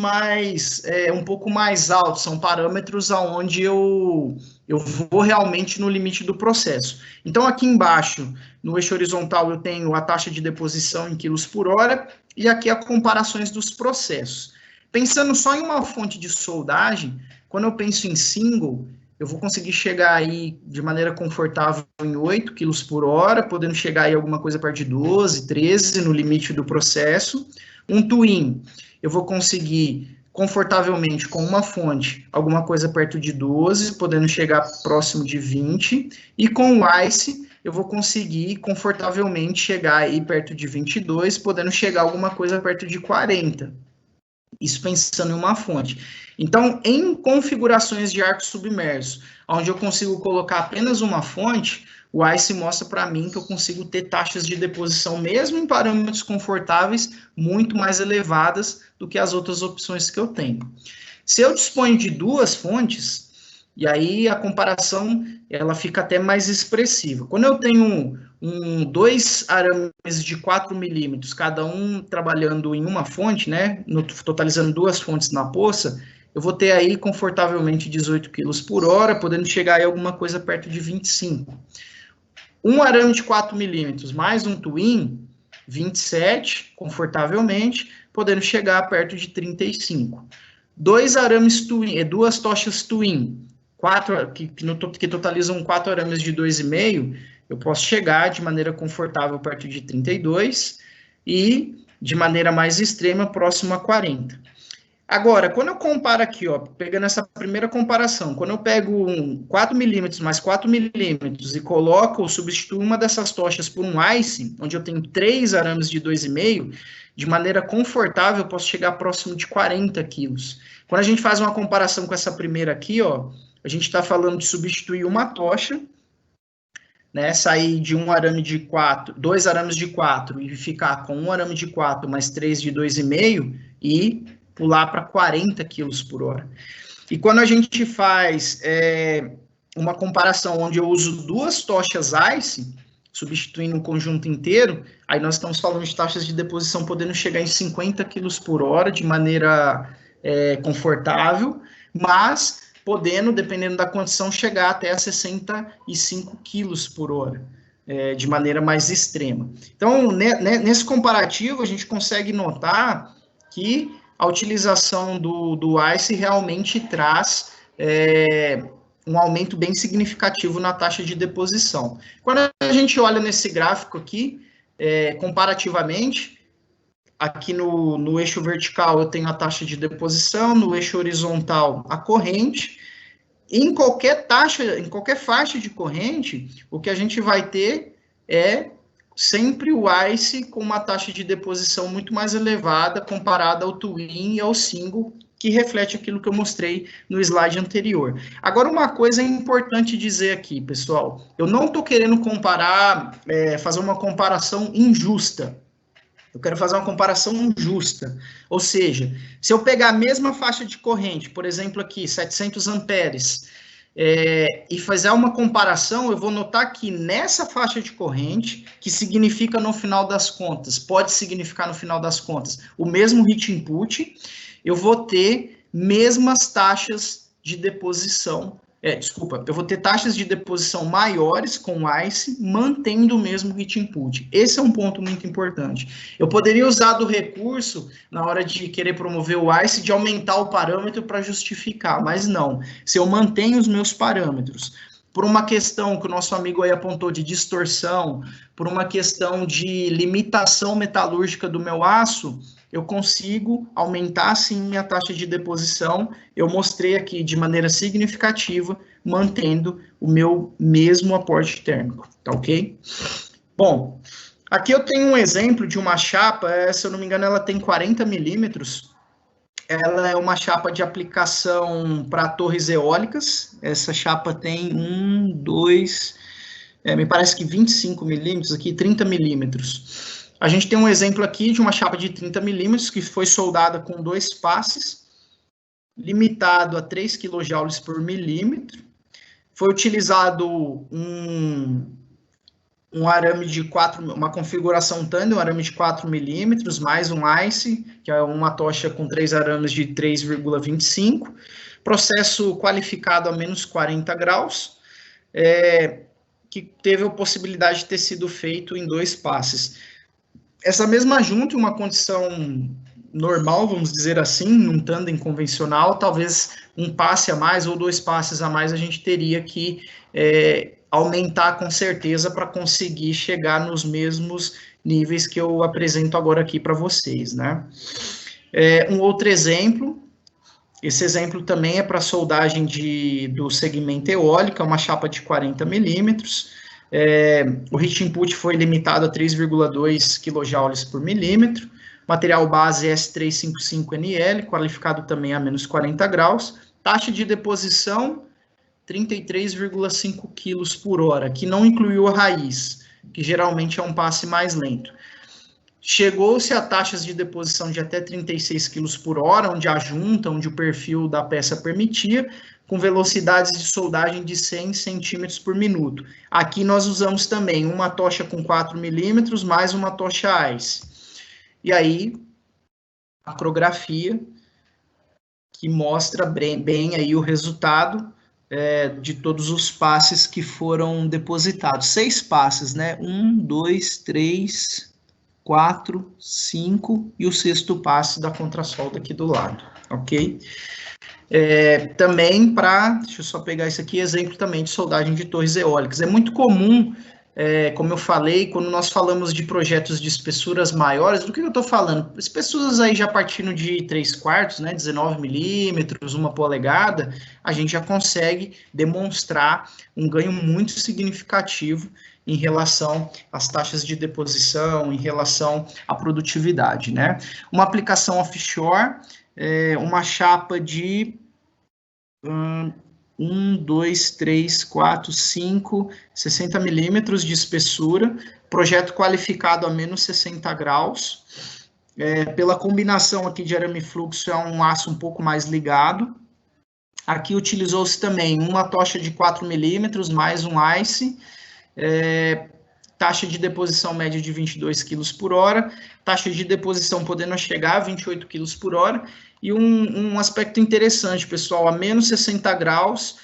um pouco mais altos, são parâmetros onde eu vou realmente no limite do processo. Então, aqui embaixo, no eixo horizontal, eu tenho a taxa de deposição em quilos por hora, e aqui as comparações dos processos. Pensando só em uma fonte de soldagem, quando eu penso em single, eu vou conseguir chegar aí de maneira confortável em 8 quilos por hora, podendo chegar aí alguma coisa perto de 12, 13 no limite do processo. Um twin, eu vou conseguir confortavelmente com uma fonte, alguma coisa perto de 12, podendo chegar próximo de 20, e com o ICE, eu vou conseguir confortavelmente chegar aí perto de 22, podendo chegar alguma coisa perto de 40. Isso pensando em uma fonte. Então, em configurações de arco submerso, onde eu consigo colocar apenas uma fonte, o ICE mostra para mim que eu consigo ter taxas de deposição, mesmo em parâmetros confortáveis, muito mais elevadas do que as outras opções que eu tenho. Se eu disponho de duas fontes, e aí a comparação ela fica até mais expressiva. Quando eu tenho dois arames de 4 milímetros, cada um trabalhando em uma fonte, né, totalizando duas fontes na poça, eu vou ter aí confortavelmente 18 kg por hora, podendo chegar aí alguma coisa perto de 25. Um arame de 4 milímetros mais um twin, 27, confortavelmente, podendo chegar perto de 35. Dois arames twin, duas tochas twin, que totalizam 4 arames de 2,5, eu posso chegar de maneira confortável perto de 32 e de maneira mais extrema próximo a 40. Agora, quando eu comparo aqui, ó, pegando essa primeira comparação, quando eu pego 4 milímetros mais 4 milímetros e coloco, substituo uma dessas tochas por um ICE, onde eu tenho 3 arames de 2,5, de maneira confortável eu posso chegar próximo de 40 quilos. Quando a gente faz uma comparação com essa primeira aqui, ó, a gente está falando de substituir uma tocha, né, sair de um arame de 4, 2 arames de 4 e ficar com um arame de 4 mais 3 de 2,5 e pular para 40 quilos por hora. E quando a gente faz uma comparação onde eu uso duas tochas ICE, substituindo um conjunto inteiro, aí nós estamos falando de taxas de deposição podendo chegar em 50 quilos por hora de maneira confortável, mas podendo, dependendo da condição, chegar até a 65 quilos por hora, de maneira mais extrema. Então, nesse comparativo, a gente consegue notar que a utilização do ICE realmente traz um aumento bem significativo na taxa de deposição. Quando a gente olha nesse gráfico aqui, comparativamente, aqui no eixo vertical eu tenho a taxa de deposição, no eixo horizontal a corrente. Em qualquer faixa de corrente, o que a gente vai ter é sempre o ICE com uma taxa de deposição muito mais elevada comparada ao twin e ao single, que reflete aquilo que eu mostrei no slide anterior. Agora, uma coisa importante dizer aqui, pessoal, eu não estou querendo comparar, fazer uma comparação injusta. Eu quero fazer uma comparação justa, ou seja, se eu pegar a mesma faixa de corrente, por exemplo aqui, 700 amperes, e fazer uma comparação, eu vou notar que nessa faixa de corrente, que significa no final das contas, pode significar no final das contas, o mesmo hit input, eu vou ter mesmas taxas de deposição, eu vou ter taxas de deposição maiores com o ICE, mantendo o mesmo hit input. Esse é um ponto muito importante. Eu poderia usar do recurso, na hora de querer promover o ICE, de aumentar o parâmetro para justificar, mas não. Se eu mantenho os meus parâmetros, por uma questão que o nosso amigo aí apontou de distorção, por uma questão de limitação metalúrgica do meu aço, eu consigo aumentar, sim, minha taxa de deposição. Eu mostrei aqui de maneira significativa, mantendo o meu mesmo aporte térmico, tá ok? Bom, aqui eu tenho um exemplo de uma chapa, se eu não me engano, ela tem 40 milímetros. Ela é uma chapa de aplicação para torres eólicas. Essa chapa tem me parece que 25 milímetros, aqui 30 milímetros. A gente tem um exemplo aqui de uma chapa de 30 milímetros que foi soldada com 2 passes, limitado a 3 kJ por milímetro. Foi utilizado um arame de 4, uma configuração tandem, um arame de 4 milímetros, mais um ICE, que é uma tocha com 3 arames de 3,25. Processo qualificado a menos 40 graus, que teve a possibilidade de ter sido feito em 2 passes. Essa mesma junta, em uma condição normal, vamos dizer assim, num tandem convencional, talvez um passe a mais ou 2 passes a mais a gente teria que aumentar com certeza para conseguir chegar nos mesmos níveis que eu apresento agora aqui para vocês, né? Um outro exemplo, esse exemplo também é para soldagem do segmento eólico, é uma chapa de 40 milímetros. O hit input foi limitado a 3,2 kJ por milímetro. Material base S355NL, qualificado também a menos 40 graus. Taxa de deposição, 33,5 quilos por hora, que não incluiu a raiz, que geralmente é um passe mais lento. Chegou-se a taxas de deposição de até 36 quilos por hora, onde a junta, onde o perfil da peça permitia, com velocidades de soldagem de 100 centímetros por minuto. Aqui nós usamos também uma tocha com 4 milímetros, mais uma tocha ICE. E aí, a macrografia, que mostra bem aí o resultado de todos os passes que foram depositados. 6 passes, né? 1, 2, 3, 4, 5 e o 6º passe da contrasolda aqui do lado, ok? Também deixa eu só pegar isso aqui, exemplo também de soldagem de torres eólicas. É muito comum, como eu falei, quando nós falamos de projetos de espessuras maiores, do que eu estou falando? Espessuras aí já partindo de 3/4, né, 19 milímetros, 1 polegada, a gente já consegue demonstrar um ganho muito significativo em relação às taxas de deposição, em relação à produtividade, né? Uma aplicação offshore, uma chapa de 1, 2, 3, 4, 5, 60 milímetros de espessura, projeto qualificado a menos 60 graus, pela combinação aqui de arame e fluxo, é um aço um pouco mais ligado. Aqui utilizou-se também uma tocha de 4 milímetros, mais um ICE, taxa de deposição média de 22 quilos por hora, taxa de deposição podendo chegar a 28 quilos por hora, e um aspecto interessante, pessoal, a menos 60 graus,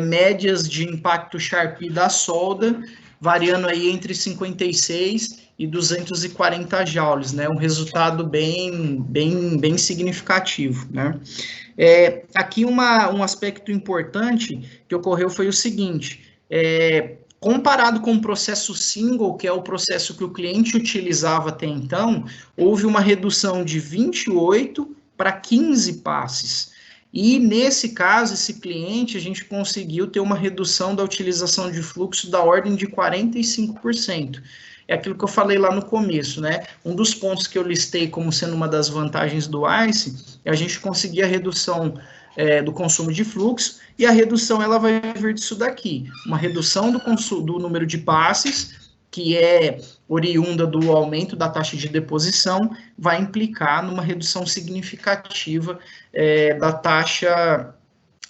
médias de impacto Sharpie da solda, variando aí entre 56 e 240 joules, né, um resultado bem significativo, né. Aqui um aspecto importante que ocorreu foi o seguinte, comparado com o processo single, que é o processo que o cliente utilizava até então, houve uma redução de 28 para 15 passes. E, nesse caso, esse cliente, a gente conseguiu ter uma redução da utilização de fluxo da ordem de 45%. É aquilo que eu falei lá no começo, né? Um dos pontos que eu listei como sendo uma das vantagens do ICE é a gente conseguir a redução do consumo de fluxo, e a redução ela vai vir disso daqui, uma redução do número de passes, que é oriunda do aumento da taxa de deposição, vai implicar numa redução significativa da taxa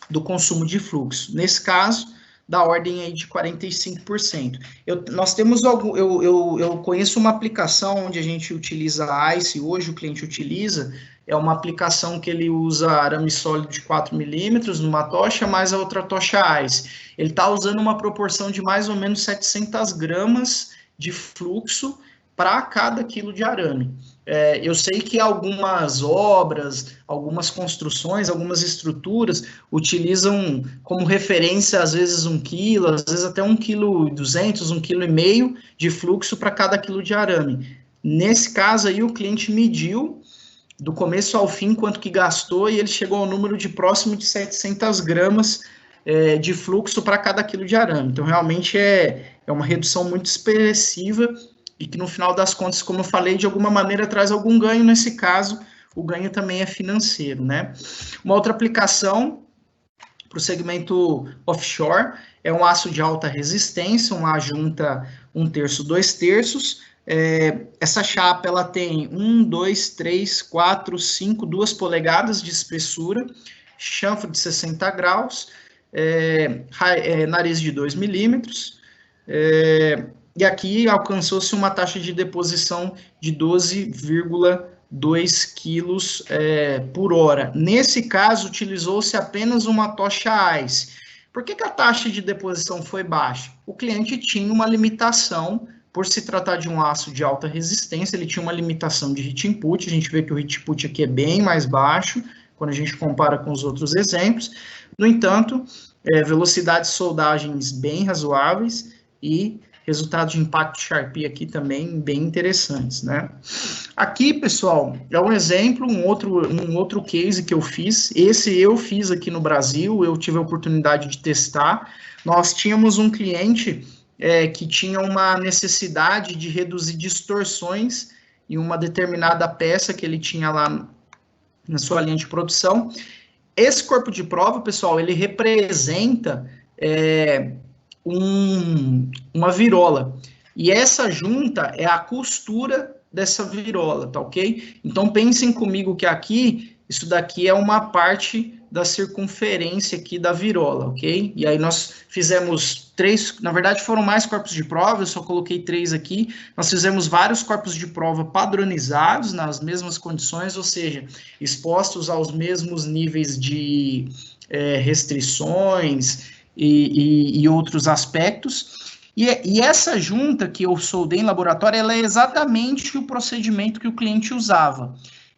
do consumo de fluxo. Nesse caso, da ordem aí de 45%. Nós temos eu conheço uma aplicação onde a gente utiliza a ICE, hoje o cliente utiliza, é uma aplicação que ele usa arame sólido de 4 milímetros numa tocha, mais a outra tocha ICE. Ele está usando uma proporção de mais ou menos 700 gramas de fluxo para cada quilo de arame. Eu sei que algumas obras, algumas construções, algumas estruturas utilizam como referência, às vezes 1 quilo, às vezes até 1,2 kg, 1,5 kg de fluxo para cada quilo de arame. Nesse caso aí, o cliente mediu do começo ao fim quanto que gastou e ele chegou ao número de próximo de 700 gramas de fluxo para cada quilo de arame. Então, realmente é uma redução muito expressiva e que, no final das contas, como eu falei, de alguma maneira traz algum ganho. Nesse caso, o ganho também é financeiro, né? Uma outra aplicação para o segmento offshore é um aço de alta resistência, uma junta 1/3, 2/3. Essa chapa ela tem 1, 2, 3, 4, 5, 2 polegadas de espessura, chanfro de 60 graus, nariz de 2 milímetros, e aqui alcançou-se uma taxa de deposição de 12,2 quilos por hora. Nesse caso, utilizou-se apenas uma tocha ICE. Por que a taxa de deposição foi baixa? O cliente tinha uma limitação, por se tratar de um aço de alta resistência, ele tinha uma limitação de heat input. A gente vê que o heat input aqui é bem mais baixo, quando a gente compara com os outros exemplos. No entanto, velocidades de soldagens bem razoáveis e resultados de impacto Sharpie aqui também bem interessantes, né? Aqui, pessoal, é um exemplo, um outro case que eu fiz. Esse eu fiz aqui no Brasil, eu tive a oportunidade de testar. Nós tínhamos um cliente que tinha uma necessidade de reduzir distorções em uma determinada peça que ele tinha lá na sua linha de produção. Esse corpo de prova, pessoal, ele representa uma virola. E essa junta é a costura dessa virola, tá ok? Então, pensem comigo que aqui, isso daqui é uma parte da circunferência aqui da virola, ok? E aí nós fizemos 3, na verdade foram mais corpos de prova, eu só coloquei 3 aqui. Nós fizemos vários corpos de prova padronizados, nas mesmas condições, ou seja, expostos aos mesmos níveis de restrições e outros aspectos. E essa junta que eu soldei em laboratório, ela é exatamente o procedimento que o cliente usava,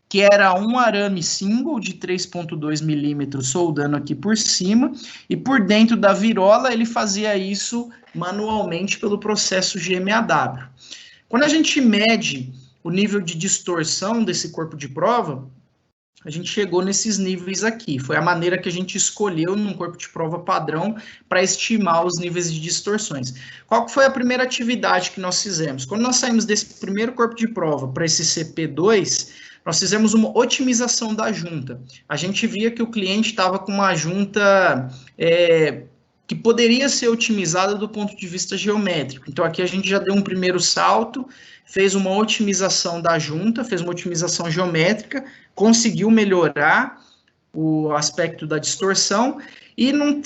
que era um arame single de 3,2 milímetros soldando aqui por cima, e por dentro da virola ele fazia isso manualmente pelo processo GMAW. Quando a gente mede o nível de distorção desse corpo de prova, a gente chegou nesses níveis aqui. Foi a maneira que a gente escolheu num corpo de prova padrão para estimar os níveis de distorções. Qual foi a primeira atividade que nós fizemos? Quando nós saímos desse primeiro corpo de prova para esse CP2, nós fizemos uma otimização da junta. A gente via que o cliente estava com uma junta que poderia ser otimizada do ponto de vista geométrico. Então, aqui a gente já deu um primeiro salto, fez uma otimização da junta, fez uma otimização geométrica, conseguiu melhorar o aspecto da distorção, e num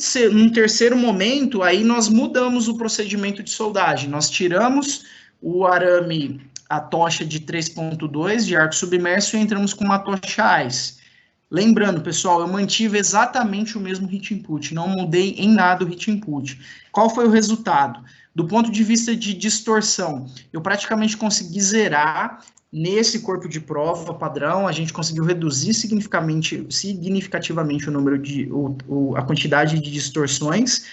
terceiro momento, aí nós mudamos o procedimento de soldagem. Nós tiramos o arame, a tocha de 3,2 de arco submerso, e entramos com uma tocha ICE. Lembrando, pessoal, eu mantive exatamente o mesmo hit input, não mudei em nada o hit input. Qual foi o resultado? Do ponto de vista de distorção, eu praticamente consegui zerar nesse corpo de prova padrão, a gente conseguiu reduzir significativamente o número a quantidade de distorções,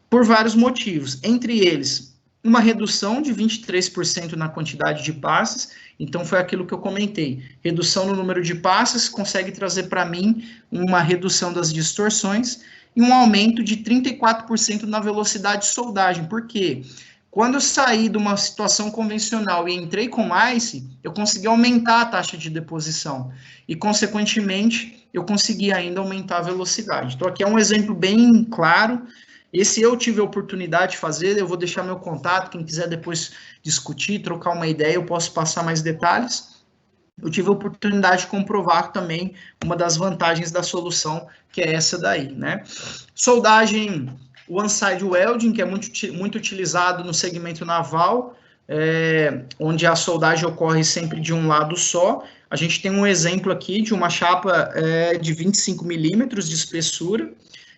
por vários motivos. Entre eles, uma redução de 23% na quantidade de passes. Então, foi aquilo que eu comentei. Redução no número de passes consegue trazer para mim uma redução das distorções e um aumento de 34% na velocidade de soldagem. Por quê? Quando eu saí de uma situação convencional e entrei com ICE, eu consegui aumentar a taxa de deposição. E, consequentemente, eu consegui ainda aumentar a velocidade. Então, aqui é um exemplo bem claro. Esse eu tive a oportunidade de fazer, eu vou deixar meu contato, quem quiser depois discutir, trocar uma ideia, eu posso passar mais detalhes. Eu tive a oportunidade de comprovar também uma das vantagens da solução, que é essa daí, né? Soldagem one-side welding, que é muito utilizado no segmento naval, onde a soldagem ocorre sempre de um lado só. A gente tem um exemplo aqui de uma chapa de 25 milímetros de espessura,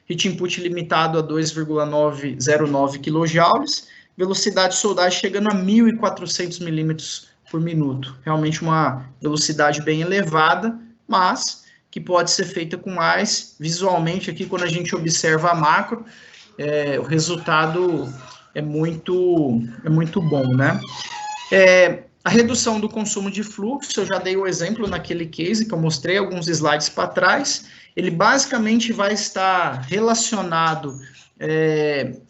hit input limitado a 2,909 kJ, velocidade de soldagem chegando a 1.400 milímetros por minuto. Realmente uma velocidade bem elevada, mas que pode ser feita com ICE. Visualmente aqui, quando a gente observa a macro, o resultado é muito bom, né? A redução do consumo de fluxo, eu já dei o exemplo naquele case que eu mostrei alguns slides para trás. Ele basicamente vai estar relacionado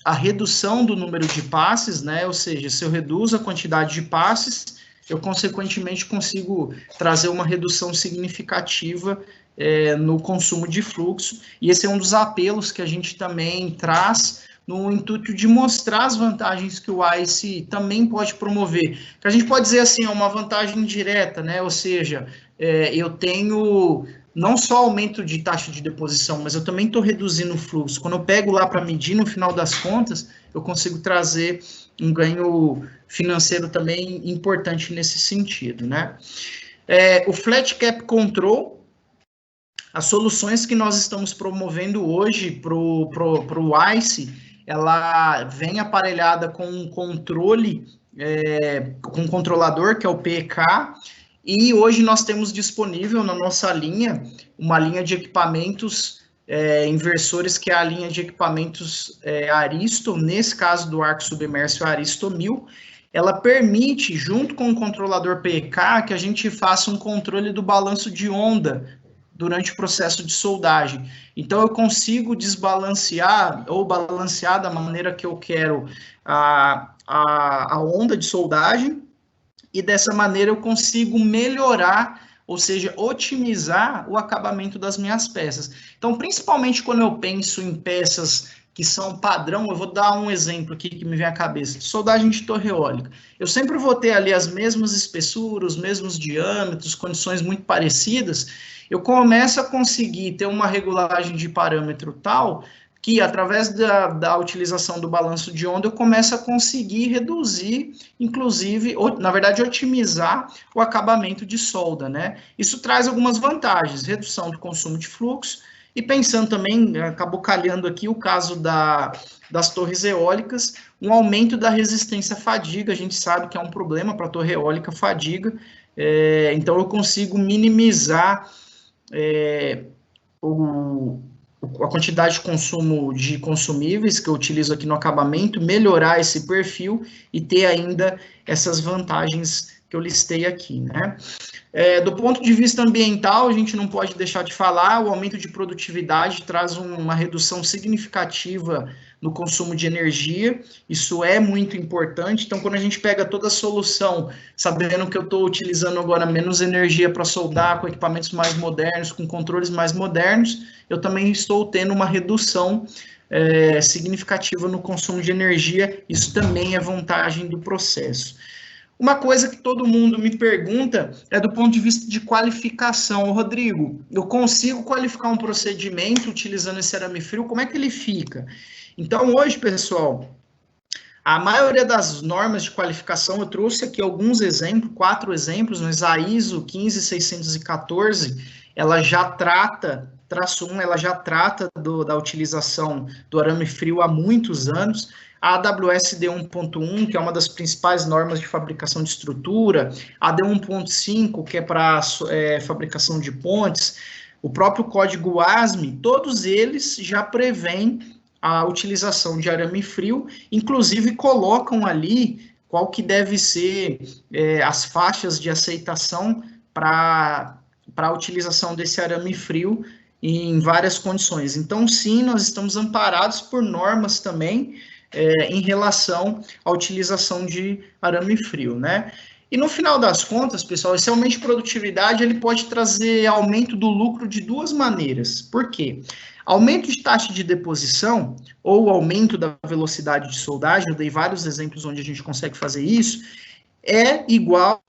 à redução do número de passes, né? Ou seja, se eu reduzo a quantidade de passes, eu consequentemente consigo trazer uma redução significativa no consumo de fluxo. E esse é um dos apelos que a gente também traz no intuito de mostrar as vantagens que o ICE também pode promover. Que a gente pode dizer assim, é uma vantagem direta, né? Ou seja, eu tenho não só aumento de taxa de deposição, mas eu também estou reduzindo o fluxo. Quando eu pego lá para medir, no final das contas, eu consigo trazer um ganho financeiro também importante nesse sentido, né? O Flat Cap Control, as soluções que nós estamos promovendo hoje para o ICE, ela vem aparelhada com um controle, com um controlador, que é o PEK, e hoje nós temos disponível na nossa linha, uma linha de equipamentos inversores, que é a linha de equipamentos Aristo, nesse caso do arco submerso Aristo 1000, ela permite, junto com o controlador PEK, que a gente faça um controle do balanço de onda durante o processo de soldagem. Então, eu consigo desbalancear ou balancear da maneira que eu quero a onda de soldagem, e dessa maneira eu consigo melhorar, ou seja, otimizar o acabamento das minhas peças. Então, principalmente quando eu penso em peças que são padrão, eu vou dar um exemplo aqui que me vem à cabeça, soldagem de torre eólica. Eu sempre vou ter ali as mesmas espessuras, os mesmos diâmetros, condições muito parecidas, eu começo a conseguir ter uma regulagem de parâmetro tal que, através da utilização do balanço de onda, eu começo a conseguir reduzir, inclusive, na verdade, otimizar o acabamento de solda, né? Isso traz algumas vantagens, redução do consumo de fluxo, e pensando também, acabou calhando aqui o caso das torres eólicas, um aumento da resistência à fadiga, a gente sabe que é um problema para a torre eólica, fadiga, então eu consigo minimizar a quantidade de consumo de consumíveis que eu utilizo aqui no acabamento, melhorar esse perfil e ter ainda essas vantagens que eu listei aqui, né? Do ponto de vista ambiental, a gente não pode deixar de falar, o aumento de produtividade traz uma redução significativa no consumo de energia, isso é muito importante. Então, quando a gente pega toda a solução, sabendo que eu estou utilizando agora menos energia para soldar, com equipamentos mais modernos, com controles mais modernos, eu também estou tendo uma redução significativa no consumo de energia, isso também é vantagem do processo. Uma coisa que todo mundo me pergunta é do ponto de vista de qualificação. Rodrigo, eu consigo qualificar um procedimento utilizando esse arame frio? Como é que ele fica? Então, hoje, pessoal, a maioria das normas de qualificação, eu trouxe aqui alguns exemplos, 4 exemplos, mas a ISO 15614, ela já trata, traço 1, ela já trata da utilização do arame frio há muitos anos. A AWS D1.1, que é uma das principais normas de fabricação de estrutura, a D1.5, que é para fabricação de pontes, o próprio código ASME, todos eles já prevêem a utilização de arame frio, inclusive colocam ali qual que deve ser as faixas de aceitação para a utilização desse arame frio em várias condições. Então, sim, nós estamos amparados por normas também, em relação à utilização de arame frio, né? E no final das contas, pessoal, esse aumento de produtividade ele pode trazer aumento do lucro de duas maneiras. Por quê? Aumento de taxa de deposição ou aumento da velocidade de soldagem, eu dei vários exemplos onde a gente consegue fazer isso, é igual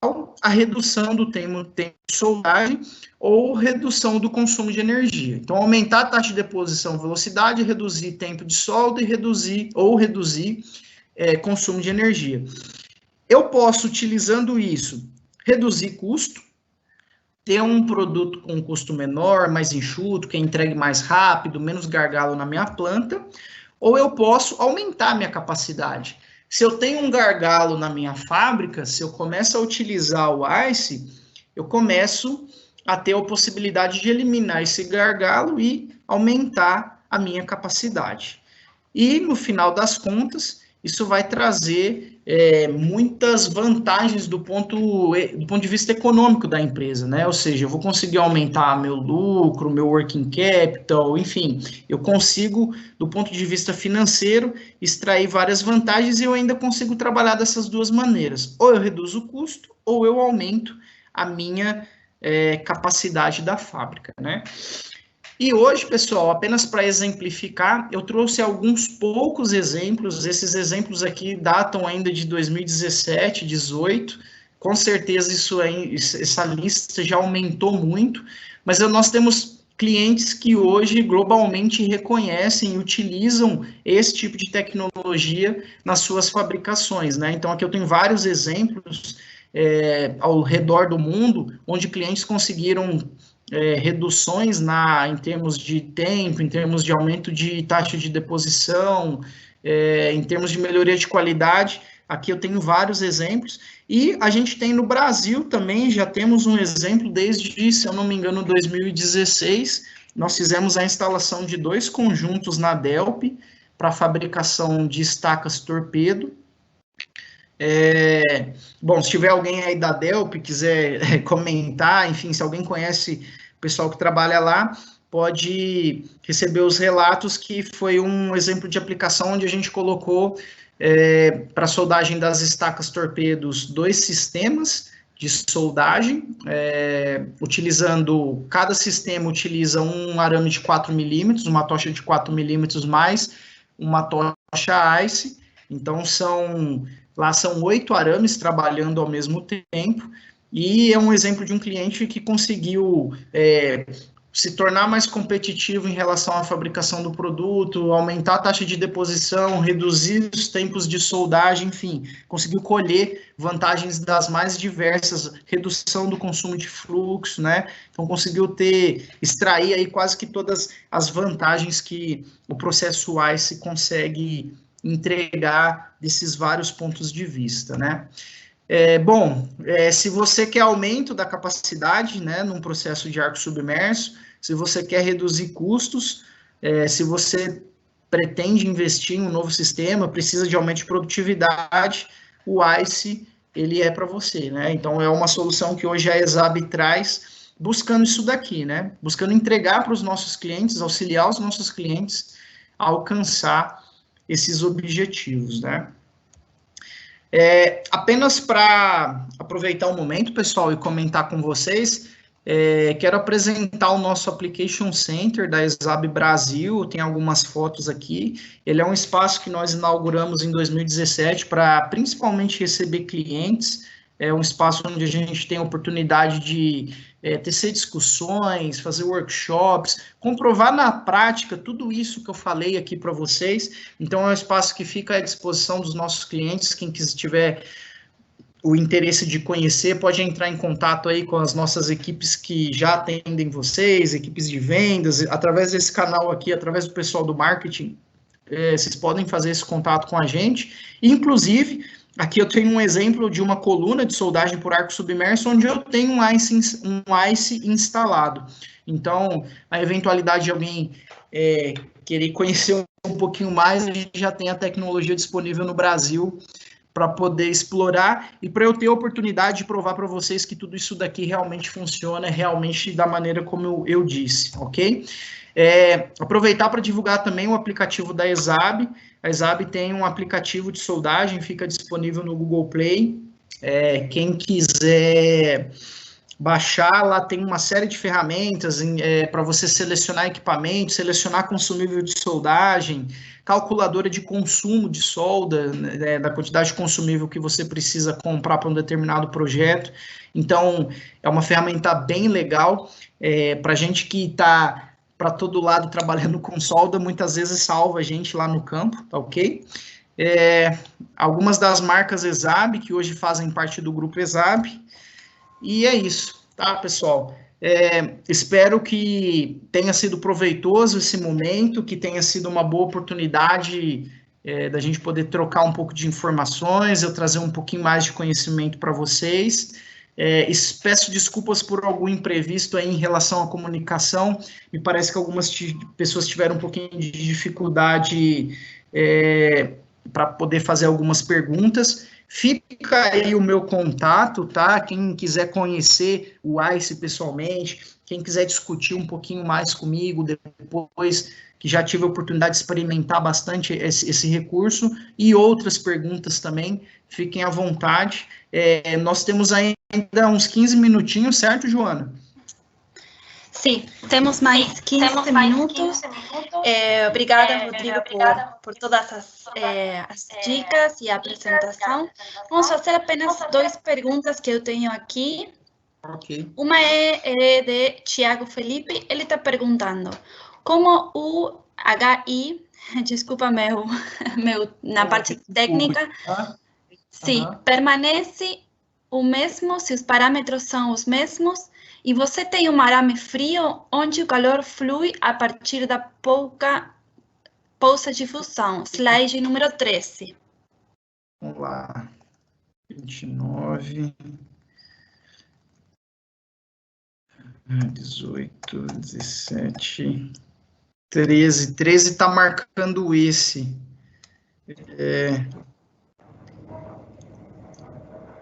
à redução do tempo de soldagem ou redução do consumo de energia. Então, aumentar a taxa de deposição, velocidade, reduzir tempo de solda e reduzir consumo de energia. Eu posso, utilizando isso, reduzir custo, ter um produto com um custo menor, mais enxuto, que entregue mais rápido, menos gargalo na minha planta, ou eu posso aumentar a minha capacidade. Se eu tenho um gargalo na minha fábrica, se eu começo a utilizar o ICE, eu começo a ter a possibilidade de eliminar esse gargalo e aumentar a minha capacidade. E, no final das contas, isso vai trazer muitas vantagens do ponto de vista econômico da empresa, né? Ou seja, eu vou conseguir aumentar meu lucro, meu working capital, enfim, eu consigo, do ponto de vista financeiro, extrair várias vantagens e eu ainda consigo trabalhar dessas duas maneiras. Ou eu reduzo o custo, ou eu aumento a minha capacidade da fábrica, né? E hoje, pessoal, apenas para exemplificar, eu trouxe alguns poucos exemplos, esses exemplos aqui datam ainda de 2017, 2018, com certeza essa lista já aumentou muito, mas nós temos clientes que hoje globalmente reconhecem e utilizam esse tipo de tecnologia nas suas fabricações, né? Então, aqui eu tenho vários exemplos ao redor do mundo, onde clientes conseguiram reduções em termos de tempo, em termos de aumento de taxa de deposição, em termos de melhoria de qualidade. Aqui eu tenho vários exemplos, e a gente tem no Brasil também, já temos um exemplo desde, se eu não me engano, 2016, nós fizemos a instalação de 2 conjuntos na Delp, para fabricação de estacas torpedo. Bom, se tiver alguém aí da Delp, quiser comentar, enfim, se alguém conhece o pessoal que trabalha lá, pode receber os relatos, que foi um exemplo de aplicação onde a gente colocou Para soldagem das estacas torpedos, 2 sistemas de soldagem, cada sistema utiliza um arame de 4 milímetros, uma tocha de 4 milímetros mais uma tocha ICE. Então, lá são 8 arames trabalhando ao mesmo tempo, e é um exemplo de um cliente que conseguiu se tornar mais competitivo em relação à fabricação do produto, aumentar a taxa de deposição, reduzir os tempos de soldagem, enfim, conseguiu colher vantagens das mais diversas, redução do consumo de fluxo, né? Então, conseguiu extrair aí quase que todas as vantagens que o processo ICE consegue entregar desses vários pontos de vista, né? Se você quer aumento da capacidade, né, num processo de arco submerso, se você quer reduzir custos, se você pretende investir em um novo sistema, precisa de aumento de produtividade, o ICE, ele é para você, né? Então, é uma solução que hoje a ESAB traz, buscando isso daqui, né? Buscando entregar para os nossos clientes, auxiliar os nossos clientes a alcançar esses objetivos, né? Apenas para aproveitar o momento, pessoal, e comentar com vocês, quero apresentar o nosso Application Center da ESAB Brasil, tem algumas fotos aqui. Ele é um espaço que nós inauguramos em 2017 para principalmente receber clientes, é um espaço onde a gente tem a oportunidade de tecer discussões, fazer workshops, comprovar na prática tudo isso que eu falei aqui para vocês. Então, é um espaço que fica à disposição dos nossos clientes, quem tiver o interesse de conhecer, pode entrar em contato aí com as nossas equipes que já atendem vocês, equipes de vendas, através desse canal aqui, através do pessoal do marketing, vocês podem fazer esse contato com a gente. Inclusive, aqui eu tenho um exemplo de uma coluna de soldagem por arco submerso, onde eu tenho um ICE instalado. Então, a eventualidade de alguém querer conhecer um pouquinho mais, a gente já tem a tecnologia disponível no Brasil para poder explorar e para eu ter a oportunidade de provar para vocês que tudo isso daqui realmente funciona, realmente da maneira como eu disse, ok? Aproveitar para divulgar também o aplicativo da ESAB. A ESAB tem um aplicativo de soldagem, fica disponível no Google Play. Quem quiser baixar, lá tem uma série de ferramentas para você selecionar equipamento, selecionar consumível de soldagem, calculadora de consumo de solda, né, da quantidade de consumível que você precisa comprar para um determinado projeto. Então, é uma ferramenta bem legal, para a gente que está para todo lado trabalhando com solda, muitas vezes salva a gente lá no campo, tá ok? Algumas das marcas ESAB, que hoje fazem parte do grupo ESAB, e é isso, tá, pessoal? Espero que tenha sido proveitoso esse momento, que tenha sido uma boa oportunidade da gente poder trocar um pouco de informações, eu trazer um pouquinho mais de conhecimento para vocês. Peço desculpas por algum imprevisto aí em relação à comunicação, me parece que algumas pessoas tiveram um pouquinho de dificuldade para poder fazer algumas perguntas. Fica aí o meu contato, tá? Quem quiser conhecer o ICE pessoalmente, quem quiser discutir um pouquinho mais comigo depois, que já tive a oportunidade de experimentar bastante esse recurso, e outras perguntas também, fiquem à vontade. Nós temos ainda uns 15 minutinhos, certo, Joana? Sim, temos mais 15 minutos. Obrigada, Rodrigo, por todas as dicas e a apresentação. Vamos fazer apenas 2 perguntas que eu tenho aqui. Okay. Uma é de Tiago Felipe, ele está perguntando como o HI, desculpa na parte técnica, se permanece o mesmo, se os parâmetros são os mesmos, e você tem um arame frio onde o calor flui a partir da poça de fusão. Slide número 13. Vamos lá. 29, 18, 17, 13. 13 está marcando esse.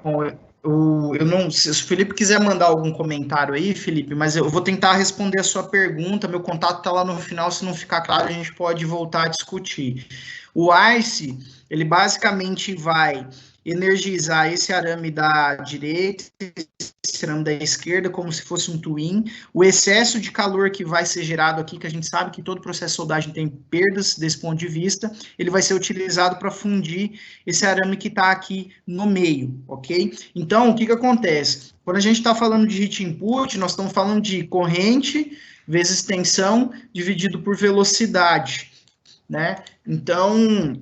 Bom, eu não, se o Felipe quiser mandar algum comentário aí, Felipe, mas eu vou tentar responder a sua pergunta. Meu contato está lá no final, se não ficar claro, a gente pode voltar a discutir. O ICE, ele basicamente vai energizar esse arame da direita, esse arame da esquerda, como se fosse um twin. O excesso de calor que vai ser gerado aqui, que a gente sabe que todo processo de soldagem tem perdas desse ponto de vista, ele vai ser utilizado para fundir esse arame que está aqui no meio, ok? Então, o que acontece? Quando a gente está falando de heat input, nós estamos falando de corrente vezes tensão dividido por velocidade, né? Então,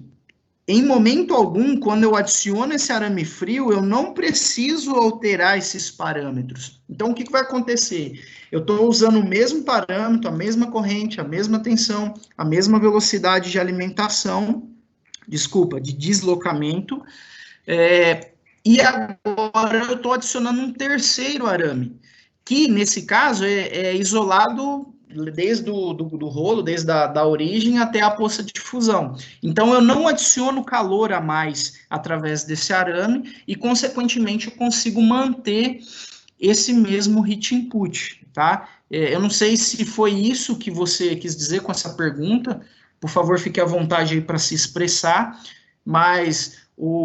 em momento algum, quando eu adiciono esse arame frio, eu não preciso alterar esses parâmetros. Então, o que vai acontecer? Eu estou usando o mesmo parâmetro, a mesma corrente, a mesma tensão, a mesma velocidade de alimentação, de deslocamento, e agora eu estou adicionando um terceiro arame, que nesse caso é isolado desde do rolo, desde da origem até a poça de fusão. Então, eu não adiciono calor a mais através desse arame e, consequentemente, eu consigo manter esse mesmo heat input, tá? Eu não sei se foi isso que você quis dizer com essa pergunta, por favor, fique à vontade aí para se expressar, mas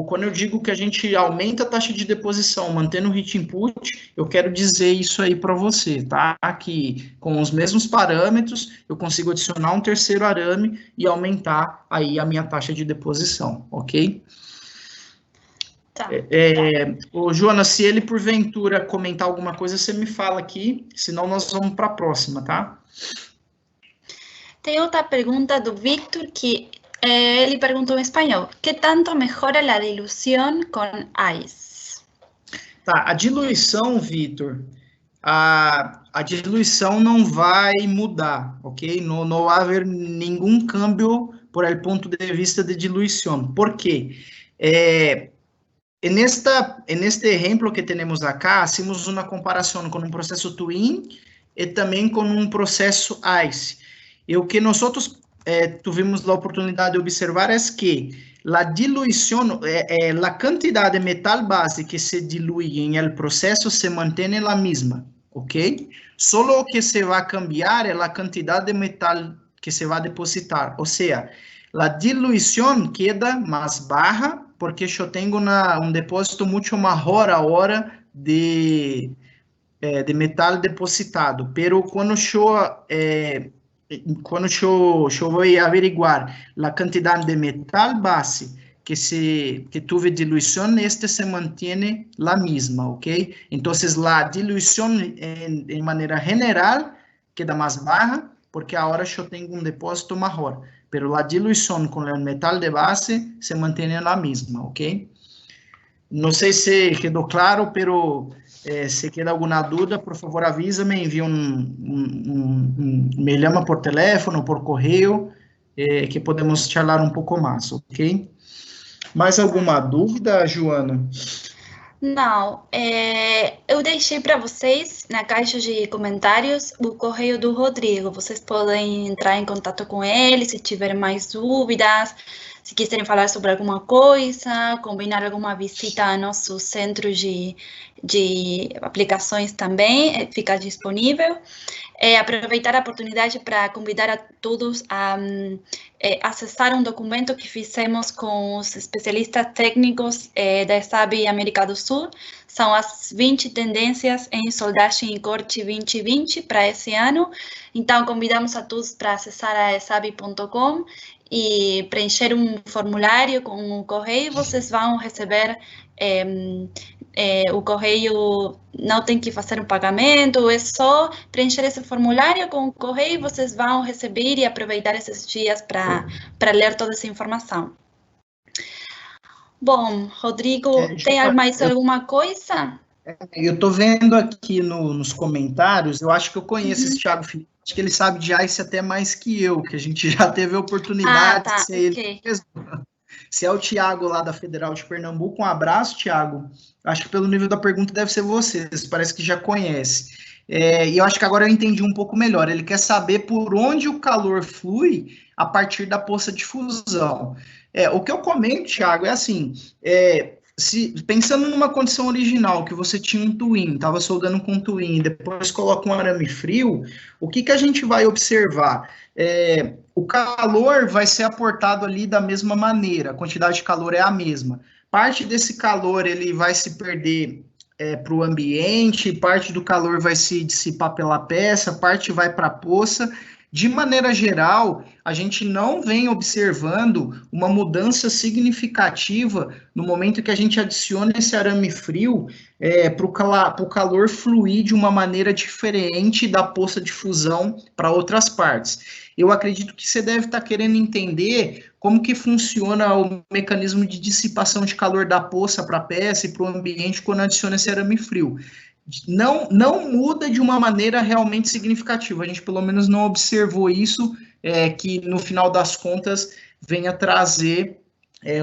quando eu digo que a gente aumenta a taxa de deposição mantendo o heat input, eu quero dizer isso aí para você, tá? Que com os mesmos parâmetros, eu consigo adicionar um terceiro arame e aumentar aí a minha taxa de deposição, ok? Tá. Joana, se ele porventura comentar alguma coisa, você me fala aqui, senão nós vamos para a próxima, tá? Tem outra pergunta do Victor que ele perguntou em espanhol: que tanto melhora a diluição com ICE? Tá, a diluição, Vitor, a diluição não vai mudar, ok? Não vai haver nenhum câmbio por el ponto de vista de diluição. ¿Por quê? En este ejemplo que temos acá, hacemos uma comparação com um processo twin e também com um processo ICE. E o que nós tuvimos a oportunidade de observar é que a diluição, a quantidade de metal base que se dilui em el processo se mantém a mesma, ok? Solo o que se vai cambiar é a quantidade de metal que se vai depositar, ou seja, a diluição queda mais baixa porque eu tenho um depósito muito maior agora de metal depositado, pero quando eu vou averiguar a quantidade de metal base que tuve diluição, este se mantém a mesma, ok? Então, a diluição, em maneira geral, queda mais baixa, porque agora eu tenho um depósito maior, pero a diluição com o metal de base se mantém a mesma, ok? Não sei se quedou claro, pero se queda alguma dúvida, por favor, avisa-me, envia me chama por teléfono, por correio, que podemos charlar um pouco mais, ok? Mais alguma dúvida, Joana? Não, eu deixei para vocês na caixa de comentários o correio do Rodrigo. Vocês podem entrar em contato com ele se tiverem mais dúvidas, se quiserem falar sobre alguma coisa, combinar alguma visita ao nosso centro de aplicações também, fica disponível. Aproveitar a oportunidade para convidar a todos a acessar um documento que fizemos com os especialistas técnicos da ESAB América do Sul. São as 20 tendências em soldagem e corte 2020 para esse ano. Então, convidamos a todos para acessar a esab.com e preencher um formulário com o correio. Vocês vão receber o correio, não tem que fazer um pagamento, é só preencher esse formulário com o correio, vocês vão receber e aproveitar esses dias para ler toda essa informação. Bom, Rodrigo, tem mais alguma coisa? Eu estou vendo aqui nos comentários, eu acho que eu conheço esse Thiago Felipe, acho que ele sabe de ICE até mais que eu, que a gente já teve a oportunidade de ser ele mesmo. Se é o Thiago lá da Federal de Pernambuco, um abraço, Thiago. Acho que pelo nível da pergunta deve ser você, parece que já conhece. E eu acho que agora eu entendi um pouco melhor. Ele quer saber por onde o calor flui a partir da poça de fusão. O que eu comento, Thiago, é assim, pensando numa condição original, que você tinha um twin, estava soldando com um twin, depois coloca um arame frio, o que a gente vai observar? O calor vai ser aportado ali da mesma maneira, a quantidade de calor é a mesma. Parte desse calor ele vai se perder para o ambiente, parte do calor vai se dissipar pela peça, parte vai para a poça. De maneira geral, a gente não vem observando uma mudança significativa no momento que a gente adiciona esse arame frio para o calor fluir de uma maneira diferente da poça de fusão para outras partes. Eu acredito que você deve estar querendo entender como que funciona o mecanismo de dissipação de calor da poça para a peça e para o ambiente quando adiciona esse arame frio. Não muda de uma maneira realmente significativa. A gente, pelo menos, não observou isso, que, no final das contas, venha trazer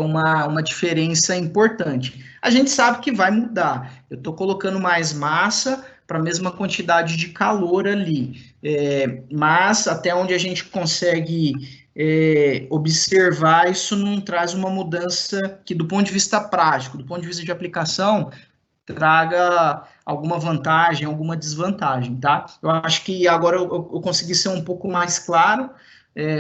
uma diferença importante. A gente sabe que vai mudar. Eu estou colocando mais massa para a mesma quantidade de calor ali. Mas, até onde a gente consegue observar, isso não traz uma mudança que, do ponto de vista prático, do ponto de vista de aplicação, traga alguma vantagem, alguma desvantagem, tá? Eu acho que agora eu consegui ser um pouco mais claro,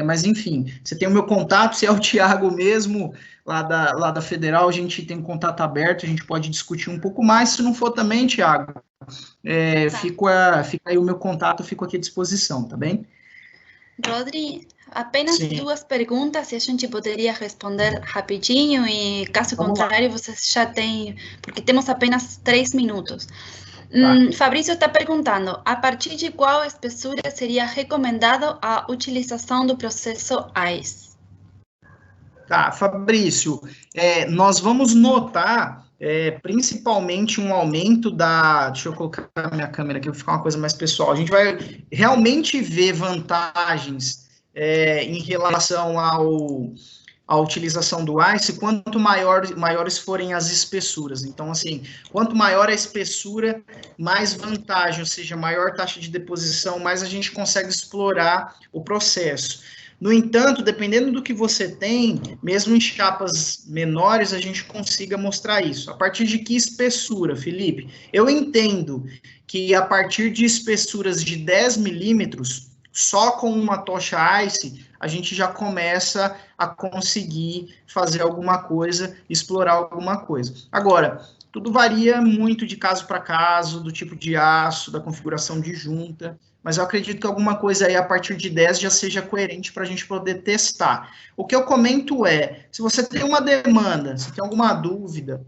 mas enfim, você tem o meu contato, se é o Thiago mesmo, lá da Federal, a gente tem contato aberto, a gente pode discutir um pouco mais, se não for também, Thiago, fica aí o meu contato, fico aqui à disposição, tá bem? Rodri, apenas Sim. 2 perguntas e a gente poderia responder rapidinho e, caso contrário, vocês já têm, porque temos apenas 3 minutos. Fabrício está perguntando, a partir de qual espessura seria recomendado a utilização do processo ICE? Tá, Fabrício, nós vamos notar principalmente um aumento deixa eu colocar a minha câmera aqui, vai ficar uma coisa mais pessoal. A gente vai realmente ver vantagens em relação à utilização do ICE, quanto maiores forem as espessuras. Então, assim, quanto maior a espessura, mais vantagem, ou seja, maior taxa de deposição, mais a gente consegue explorar o processo. No entanto, dependendo do que você tem, mesmo em chapas menores, a gente consiga mostrar isso. A partir de que espessura, Felipe? Eu entendo que a partir de espessuras de 10 milímetros, só com uma tocha ICE, a gente já começa a conseguir fazer alguma coisa, explorar alguma coisa. Agora, tudo varia muito de caso para caso, do tipo de aço, da configuração de junta, mas eu acredito que alguma coisa aí a partir de 10 já seja coerente para a gente poder testar. O que eu comento se você tem uma demanda, se tem alguma dúvida,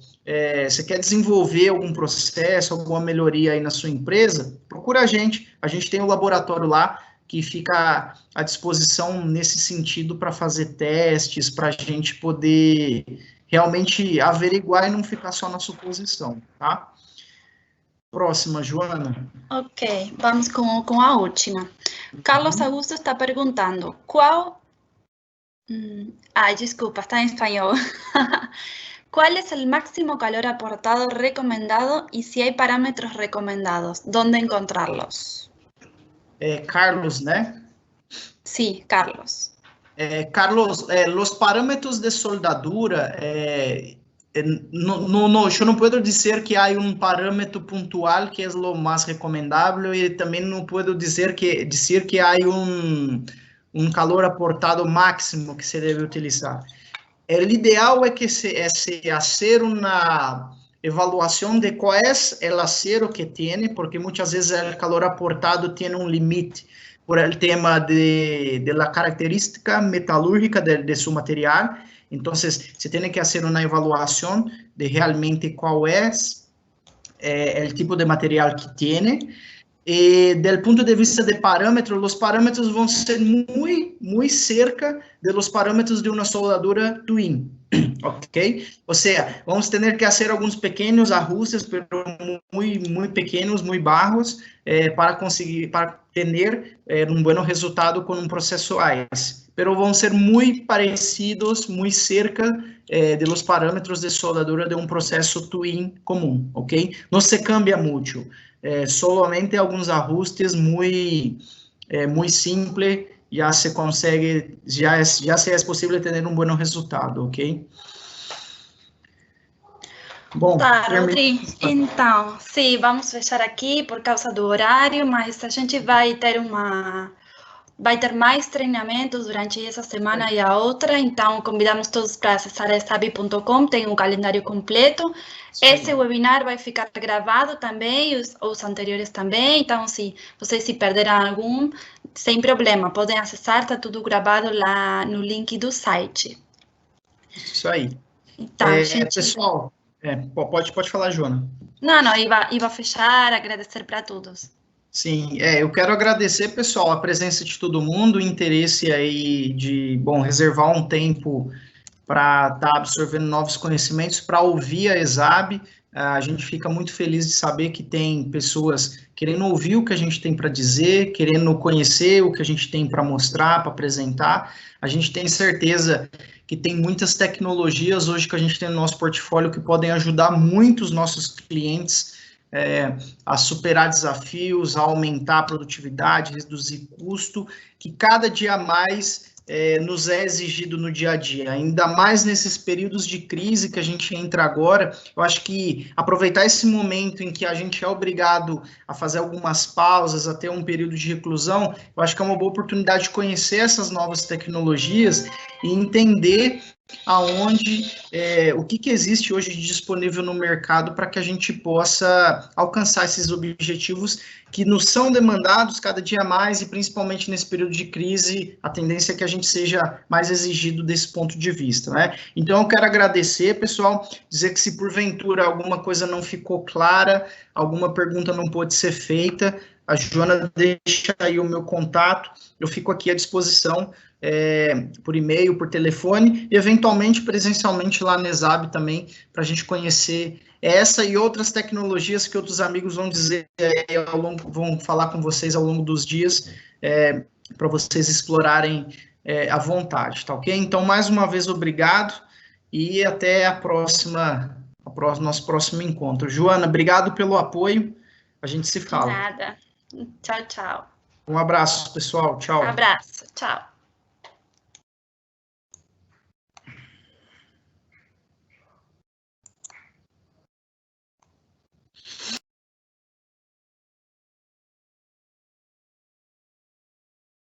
você quer desenvolver algum processo, alguma melhoria aí na sua empresa, procura a gente tem um laboratório lá que fica à disposição nesse sentido para fazer testes, para a gente poder realmente averiguar e não ficar só na suposição, tá? Próxima, Joana. Ok, vamos com a última. Carlos Augusto está perguntando, ¿cuál? Disculpa, está en español. ¿Cuál es el máximo calor aportado recomendado y si hay parámetros recomendados? ¿Dónde encontrarlos? Carlos, né? Sí, Carlos. Carlos, los parámetros de soldadura, yo no puedo decir que hay un parámetro puntual que es lo más recomendable y también no puedo decir que hay un calor aportado máximo que se debe utilizar. El ideal es que se hacer una evaluación de cuál es el acero que tiene, porque muchas veces el calor aportado tiene un límite por el tema de la característica metalúrgica de su material. Entonces, se tiene que hacer una evaluación de realmente cuál es el tipo de material que tiene. Del punto de vista de parámetros, los parámetros van a ser muy, muy cerca de los parámetros de una soldadura twin, ¿ok? O sea, vamos a tener que hacer algunos pequeños ajustes, pero muy, muy pequeños, muy bajos, para tener un buen resultado con un proceso ICE. Pero vão ser muito parecidos, muito cerca de los parámetros de soldadura de um processo twin comum, ok? Não se cambia muito, solamente alguns ajustes muito simples, já se consegue, já se é possível ter um bom resultado, ok? Bom, Tá, Rodrigo. Então, sim, vamos fechar aqui por causa do horário, mas a gente vai ter mais treinamentos durante essa semana e a outra, então convidamos todos para acessar esabi.com, tem um calendário completo. Esse webinar vai ficar gravado também, os anteriores também, então se vocês se perderam algum, sem problema, podem acessar, está tudo gravado lá no link do site. Isso aí. Então, gente... Pessoal, pode falar, Joana. Não, iba fechar, agradecer para todos. Sim, eu quero agradecer, pessoal, a presença de todo mundo, o interesse aí de, reservar um tempo para estar absorvendo novos conhecimentos, para ouvir a ESAB. A gente fica muito feliz de saber que tem pessoas querendo ouvir o que a gente tem para dizer, querendo conhecer o que a gente tem para mostrar, para apresentar. A gente tem certeza que tem muitas tecnologias hoje que a gente tem no nosso portfólio que podem ajudar muito os nossos clientes a superar desafios, a aumentar a produtividade, reduzir custo, que cada dia mais nos é exigido no dia a dia, ainda mais nesses períodos de crise que a gente entra agora. Eu acho que aproveitar esse momento em que a gente é obrigado a fazer algumas pausas, a ter um período de reclusão, eu acho que é uma boa oportunidade de conhecer essas novas tecnologias e entender o que existe hoje de disponível no mercado para que a gente possa alcançar esses objetivos que nos são demandados cada dia mais e principalmente nesse período de crise, a tendência é que a gente seja mais exigido desse ponto de vista, né? Então eu quero agradecer, pessoal, dizer que se porventura alguma coisa não ficou clara, alguma pergunta não pôde ser feita, a Joana deixa aí o meu contato, eu fico aqui à disposição por e-mail, por telefone, e eventualmente presencialmente lá na ESAB também, para a gente conhecer essa e outras tecnologias que outros amigos vão dizer vão falar com vocês ao longo dos dias, para vocês explorarem à vontade, tá ok? Então, mais uma vez, obrigado e até nosso próximo encontro. Joana, obrigado pelo apoio, a gente se fala. De nada. Tchau, tchau. Um abraço, pessoal. Tchau. Abraço. Tchau.